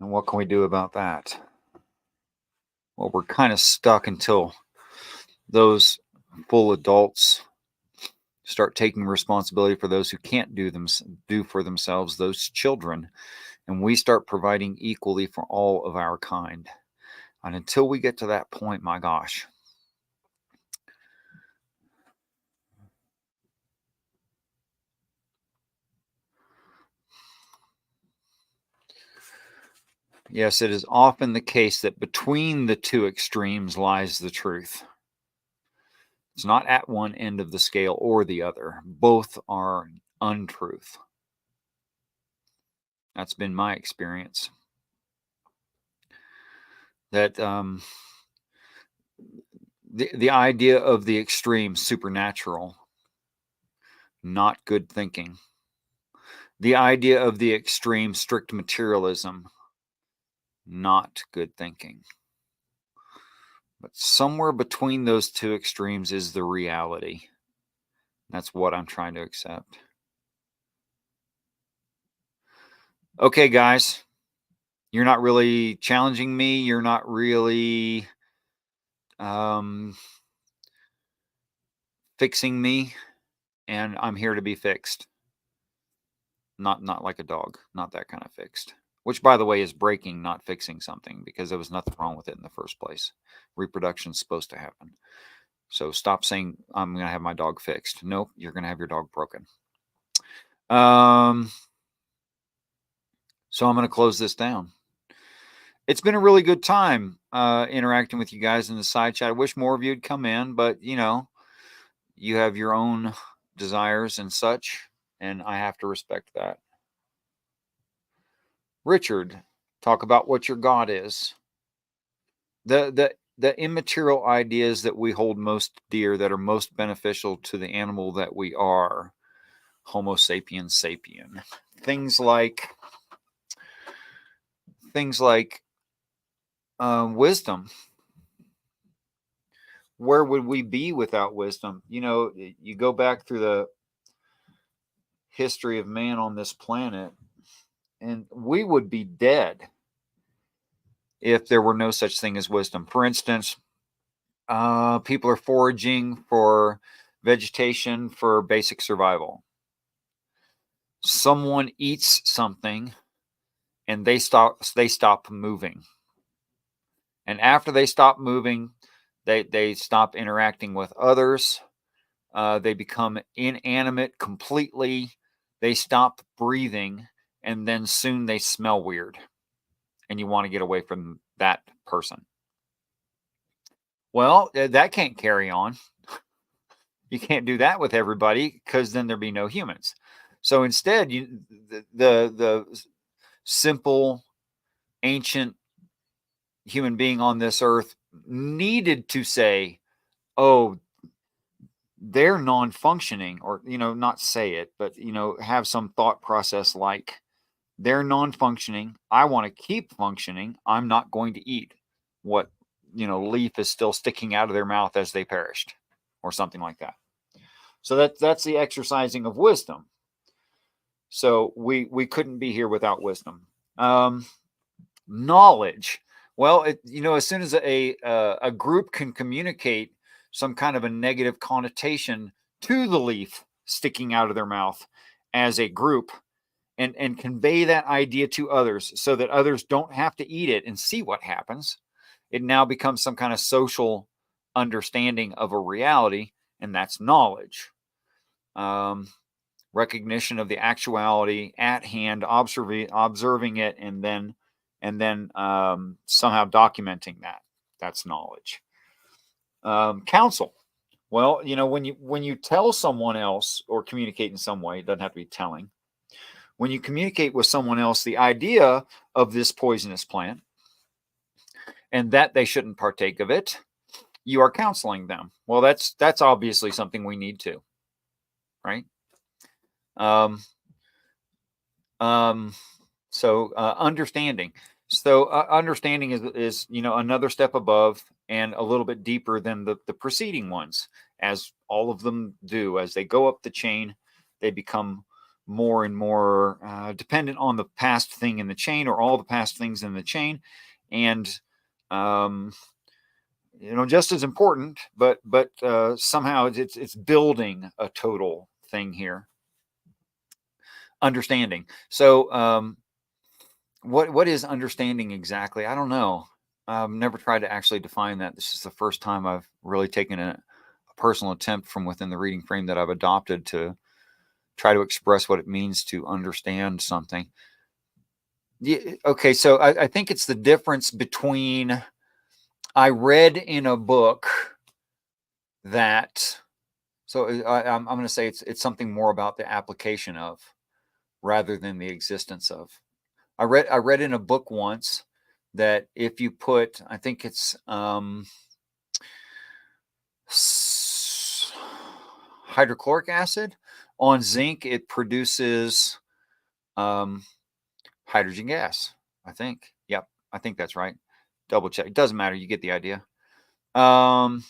And what can we do about that? Well, we're kind of stuck until those full adults start taking responsibility for those who can't do for themselves, those children, and we start providing equally for all of our kind. And until we get to that point, my gosh. Yes, it is often the case that between the two extremes lies the truth. It's not at one end of the scale or the other. Both are untruth. That's been my experience. That the idea of the extreme supernatural, not good thinking. The idea of the extreme strict materialism, not good thinking. But somewhere between those two extremes is the reality. That's what I'm trying to accept. Okay, guys, you're not really challenging me. You're not really fixing me, and I'm here to be fixed. Not like a dog, not that kind of fixed. Which, by the way, is breaking, not fixing something, because there was nothing wrong with it in the first place. Reproduction's supposed to happen. So stop saying I'm going to have my dog fixed. Nope, you're going to have your dog broken. So I'm going to close this down. It's been a really good time interacting with you guys in the side chat. I wish more of you would come in, but you have your own desires and such, and I have to respect that. Richard, talk about what your God is. The immaterial ideas that we hold most dear, that are most beneficial to the animal that we are, Homo sapiens sapien. Things like wisdom. Where would we be without wisdom? You go back through the history of man on this planet, and we would be dead if there were no such thing as wisdom. For instance, people are foraging for vegetation for basic survival. Someone eats something and they stop moving. And after they stop moving, they stop interacting with others. They become inanimate completely. They stop breathing, and then soon they smell weird. And you want to get away from that person. Well, that can't carry on. You can't do that with everybody, because then there'd be no humans. So instead, the simple, ancient human being on this earth needed to say, "Oh, they're non-functioning, or, not say it, but, have some thought process like, they're non-functioning. I want to keep functioning. I'm not going to eat what, leaf is still sticking out of their mouth as they perished, or something like that. So that's the exercising of wisdom. So we couldn't be here without wisdom. Knowledge. Well, as soon as a group can communicate some kind of a negative connotation to the leaf sticking out of their mouth as a group, and convey that idea to others so that others don't have to eat it and see what happens, it now becomes some kind of social understanding of a reality, and that's knowledge. Recognition of the actuality at hand, observing it, and then somehow documenting that. That's knowledge. Counsel. Well, when you tell someone else or communicate in some way, it doesn't have to be telling. When you communicate with someone else the idea of this poisonous plant and that they shouldn't partake of it, you are counseling them. Well, that's obviously something we need to, right? So understanding. So understanding is another step above and a little bit deeper than the preceding ones, as all of them do. As they go up the chain, they become more and more dependent on the past thing in the chain, or all the past things in the chain, and just as important, but somehow it's building a total thing here. Understanding. So what is understanding exactly? I don't know. I've never tried to actually define that. This is the first time I've really taken a personal attempt from within the reading frame that I've adopted to try to express what it means to understand something. Yeah, okay, so I think it's the difference between, I read in a book that, so I'm going to say it's something more about the application of, rather than the existence of. I read in a book once that if you put, I think it's hydrochloric acid on zinc, it produces hydrogen gas. I think. Yep, I think that's right. Double check. It doesn't matter. You get the idea. Now,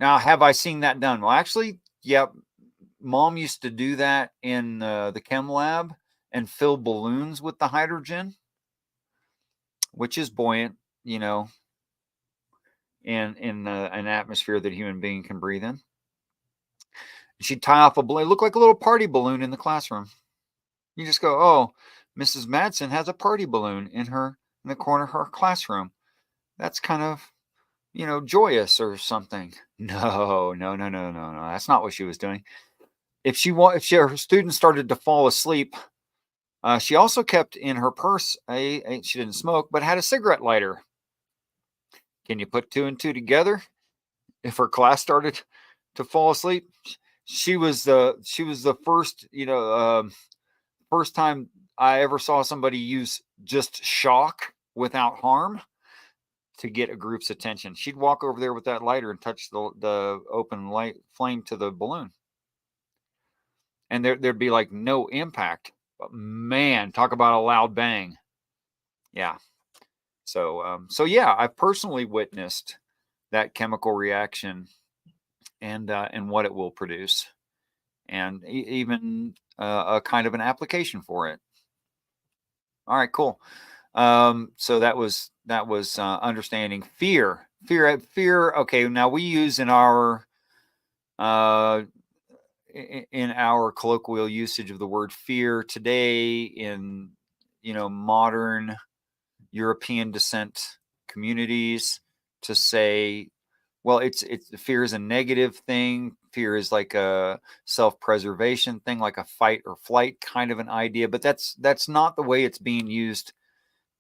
have I seen that done? Well, actually, yep. Mom used to do that in the chem lab and fill balloons with the hydrogen, which is buoyant, in an atmosphere that a human being can breathe in. She'd tie off a balloon. It looked like a little party balloon in the classroom. You just go, oh, Mrs. Madsen has a party balloon in the corner of her classroom. That's kind of, joyous or something. No. That's not what she was doing. If her students started to fall asleep, she also kept in her purse she didn't smoke, but had a cigarette lighter. Can you put two and two together? If her class started to fall asleep, she was the first, first time I ever saw somebody use just shock without harm to get a group's attention. She'd walk over there with that lighter and touch the open light flame to the balloon, and there'd be like no impact. But man, talk about a loud bang. Yeah. So yeah, I've personally witnessed that chemical reaction and what it will produce, and even a kind of an application for it. All right, cool. So that was understanding fear. Okay, now we use in our colloquial usage of the word fear today in modern European descent communities to say, well, it's fear is a negative thing. Fear is like a self-preservation thing, like a fight or flight kind of an idea. But that's not the way it's being used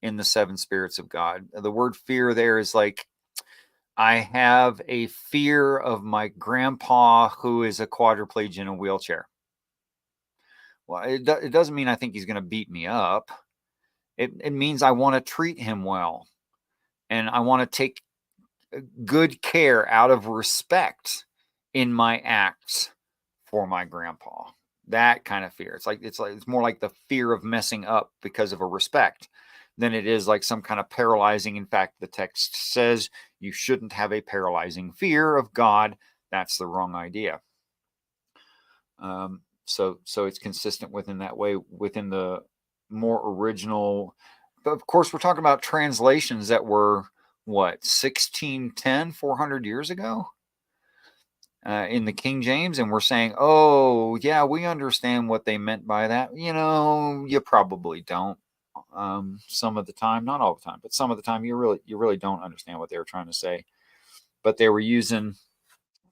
in the seven spirits of God. The word fear there is like, I have a fear of my grandpa who is a quadriplegic in a wheelchair. Well, it doesn't mean I think he's going to beat me up. It means I want to treat him well, and I want to take good care out of respect in my acts for my grandpa. That kind of fear. It's more like the fear of messing up because of a respect than it is like some kind of paralyzing. In fact, the text says you shouldn't have a paralyzing fear of God. That's the wrong idea. So it's consistent within that way, within the more original. But of course, we're talking about translations that were what, 1610, 400 years ago in the King James, and we're saying, oh yeah, we understand what they meant by that. You probably don't. Some of the time, not all the time, but some of the time, you really don't understand what they were trying to say. But they were using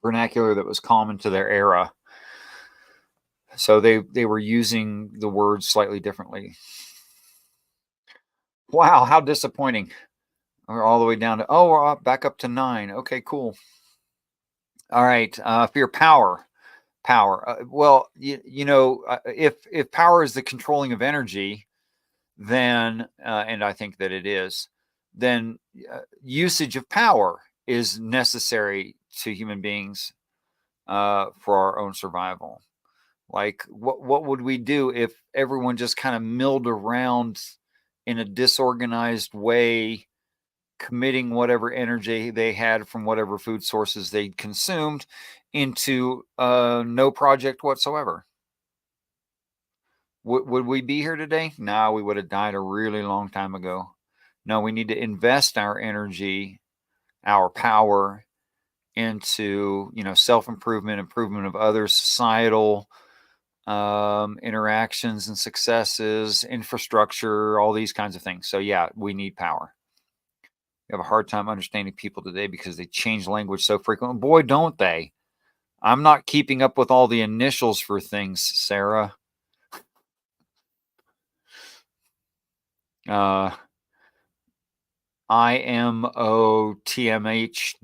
vernacular that was common to their era. So they were using the words slightly differently. Wow, how disappointing. We're all the way down to, we're back up to 9. Okay, cool. All right, fear power. Well, if power is the controlling of energy, then, and I think that it is, then usage of power is necessary to human beings for our own survival. Like, what would we do if everyone just kind of milled around in a disorganized way, committing whatever energy they had from whatever food sources they consumed into no project whatsoever? Would we be here today? No, we would have died a really long time ago. No, we need to invest our energy, our power into, self-improvement, improvement of others, societal interactions and successes, infrastructure, all these kinds of things. So yeah, we need power. We have a hard time understanding people today because they change language so frequently. Boy, don't they. I'm not keeping up with all the initials for things, Sarah. IMOTMH,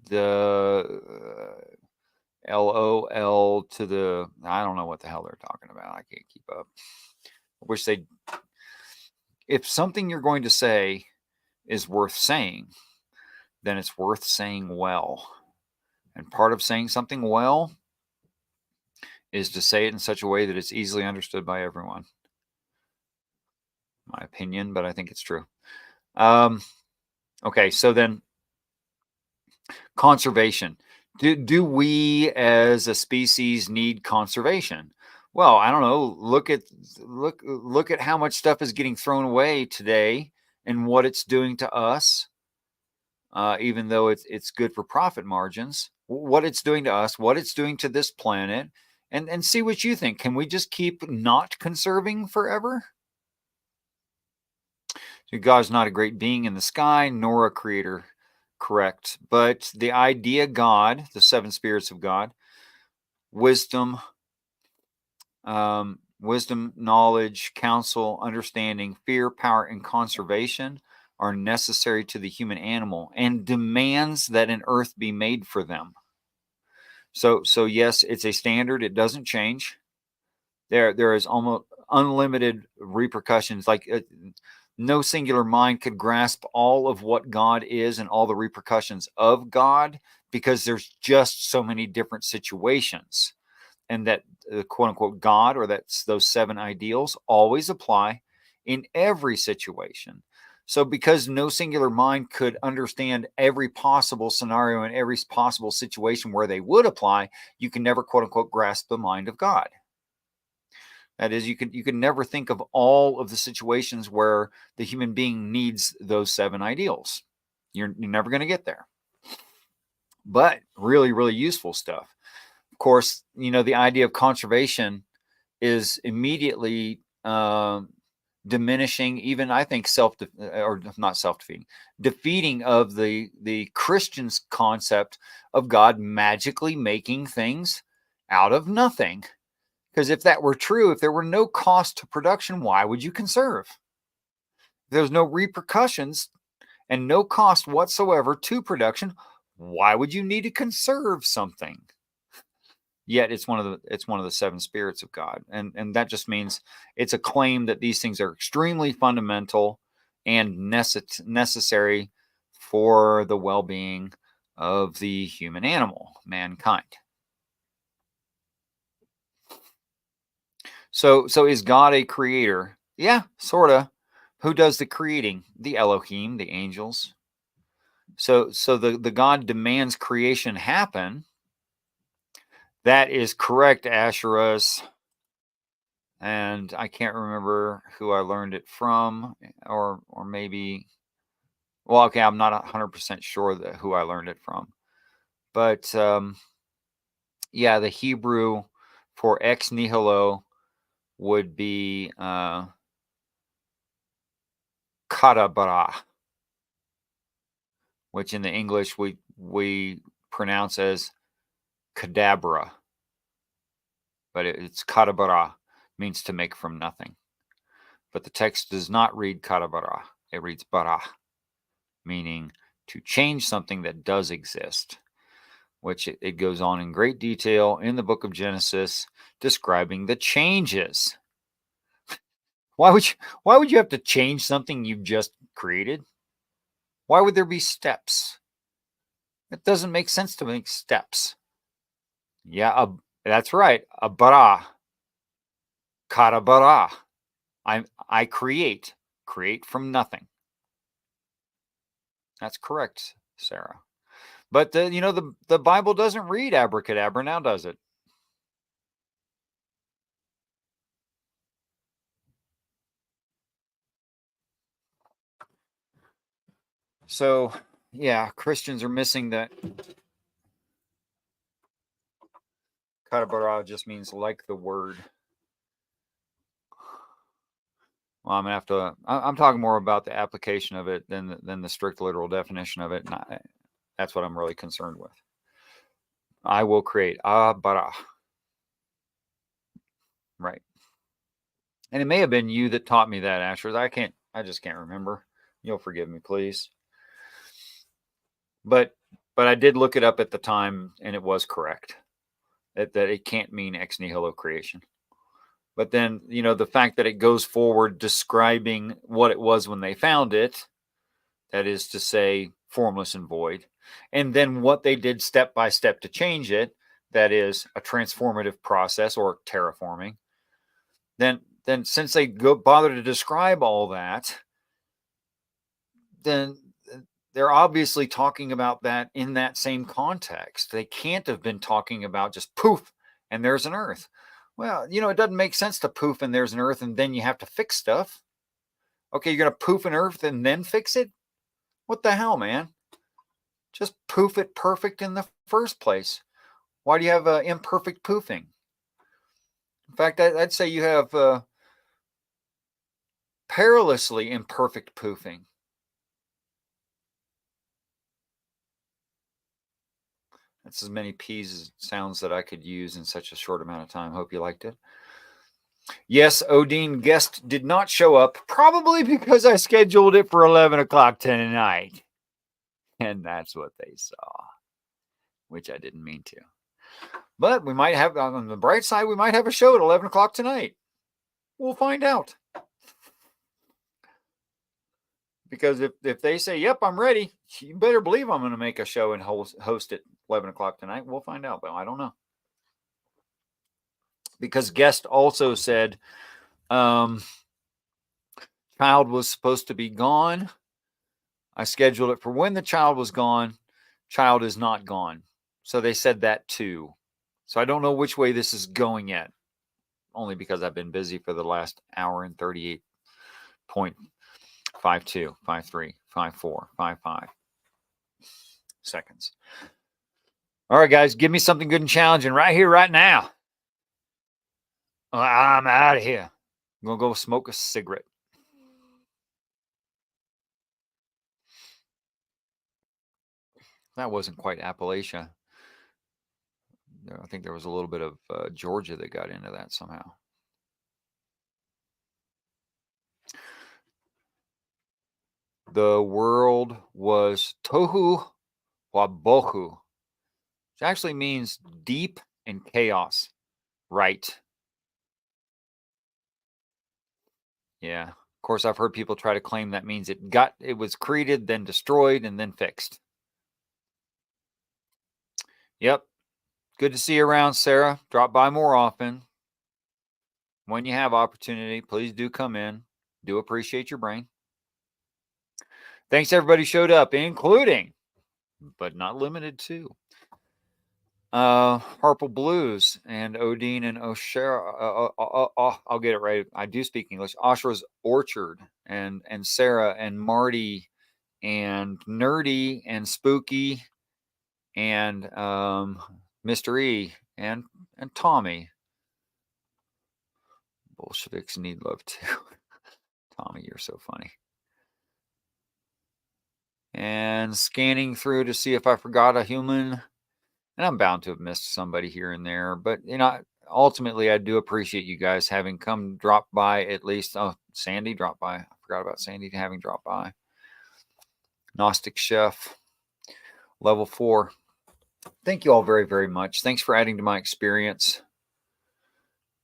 the LOL to the, I don't know what the hell they're talking about. I can't keep up. I wish they'd, if something you're going to say is worth saying, then it's worth saying well. And part of saying something well is to say it in such a way that it's easily understood by everyone. My opinion, but I think it's true. Okay, so then conservation. Do we as a species need conservation? Well, I don't know. Look at how much stuff is getting thrown away today and what it's doing to us. Even though it's good for profit margins, what it's doing to us, what it's doing to this planet, and see what you think. Can we just keep not conserving forever? So God's not a great being in the sky, nor a creator, correct. But the idea God, the 7 spirits of God, wisdom, knowledge, counsel, understanding, fear, power, and conservation are necessary to the human animal and demands that an earth be made for them. So yes, it's a standard. It doesn't change. There is almost unlimited repercussions. Like no singular mind could grasp all of what God is and all the repercussions of God, because there's just so many different situations. And that quote unquote God, or that's those 7 ideals, always apply in every situation. So because no singular mind could understand every possible scenario and every possible situation where they would apply, you can never quote unquote grasp the mind of God. That is, you can never think of all of the situations where the human being needs those 7 ideals. You're never going to get there. But really, really useful stuff. Of course, the idea of conservation is immediately diminishing, even I think defeating of the Christian's concept of God magically making things out of nothing. Because if that were true, if there were no cost to production, why would you conserve? If there's no repercussions and no cost whatsoever to production, why would you need to conserve something? Yet it's one of the 7 spirits of God. And that just means it's a claim that these things are extremely fundamental and necessary for the well-being of the human animal, mankind. So is God a creator? Yeah, sorta. Who does the creating? The Elohim, the angels. So the God demands creation happen. That is correct, Asherus. And I can't remember who I learned it from, or maybe. Well, okay, I'm not 100% sure that who I learned it from, but yeah, the Hebrew for ex nihilo would be kadabara, which in the English we pronounce as cadabra, but it's kadabara, means to make from nothing. But the text does not read kadabara; it reads bara, meaning to change something that does exist. Which it goes on in great detail in the book of Genesis, describing the changes. Why would you have to change something you've just created? Why would there be steps? It doesn't make sense to make steps. Yeah, that's right. A bara. Kara bara. I create from nothing. That's correct, Sarah. But the Bible doesn't read abracadabra now, does it? So, yeah, Christians are missing that. Katabara just means like the word. Well, I'm gonna have to. I'm talking more about the application of it than the strict literal definition of it. And that's what I'm really concerned with. I will create bara. Right. And it may have been you that taught me that, Asher. I just can't remember. You'll forgive me, please. But I did look it up at the time, and it was correct that it can't mean ex nihilo creation. But then, the fact that it goes forward describing what it was when they found it, that is to say, formless and void, and then what they did step by step to change it, that is a transformative process or terraforming. Then since they bother to describe all that, then they're obviously talking about that in that same context. They can't have been talking about just poof and there's an earth. Well, it doesn't make sense to poof and there's an earth and then you have to fix stuff. Okay, you're going to poof an earth and then fix it? What the hell, man? Just poof it perfect in the first place. Why do you have imperfect poofing? In fact, I'd say you have perilously imperfect poofing. That's as many P's as sounds that I could use in such a short amount of time. Hope you liked it. Yes, Odin guest did not show up, probably because I scheduled it for 11 o'clock tonight. And that's what they saw, which I didn't mean to. But we might have, on the bright side, we might have a show at 11 o'clock tonight. We'll find out. Because if they say, yep, I'm ready, you better believe I'm going to make a show and host at 11 o'clock tonight. We'll find out, but I don't know. Because guest also said child was supposed to be gone. I scheduled it for when the child was gone. Child is not gone. So they said that too. So I don't know which way this is going yet. Only because I've been busy for the last hour and 38.52, 53, 54, 55 seconds. All right, guys, give me something good and challenging right here, right now. I'm out of here. I'm going to go smoke a cigarette. That wasn't quite Appalachia. I think there was a little bit of Georgia that got into that somehow. The world was tohu wabohu, which actually means deep and chaos. Right. Yeah. Of course, I've heard people try to claim that means it was created, then destroyed, and then fixed. Yep. Good to see you around, Sarah. Drop by more often. when you have opportunity, please do come in. Do appreciate your brain. Thanks everybody showed up, including, but not limited to, Harple Blues and Odine and Oshara. I'll get it right. I do speak English. Oshra's Orchard and Sarah and Marty and Nerdy and Spooky and Mr. E and Tommy. Bolsheviks need love too. Tommy, you're so funny. And scanning through to see if I forgot a human. And I'm bound to have missed somebody here and there. But, ultimately, I do appreciate you guys having come drop by at least. Oh, Sandy dropped by. I forgot about Sandy having dropped by. Gnostic Chef, level 4. Thank you all very, very much. Thanks for adding to my experience.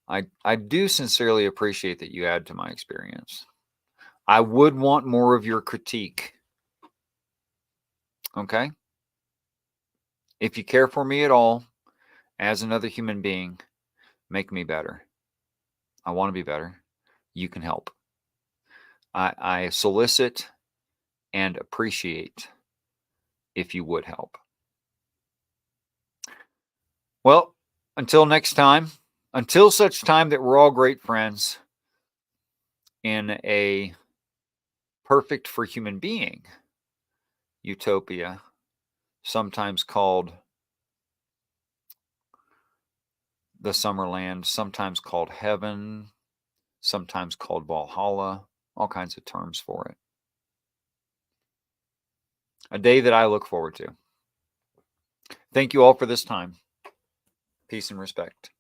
I do sincerely appreciate that you add to my experience. I would want more of your critique. Okay? If you care for me at all, as another human being, make me better. I want to be better. You can help. I solicit and appreciate if you would help. Well, until next time, until such time that we're all great friends in a perfect for human being utopia, sometimes called the Summerland, sometimes called heaven, sometimes called Valhalla, all kinds of terms for it. A day that I look forward to. Thank you all for this time. Peace and respect.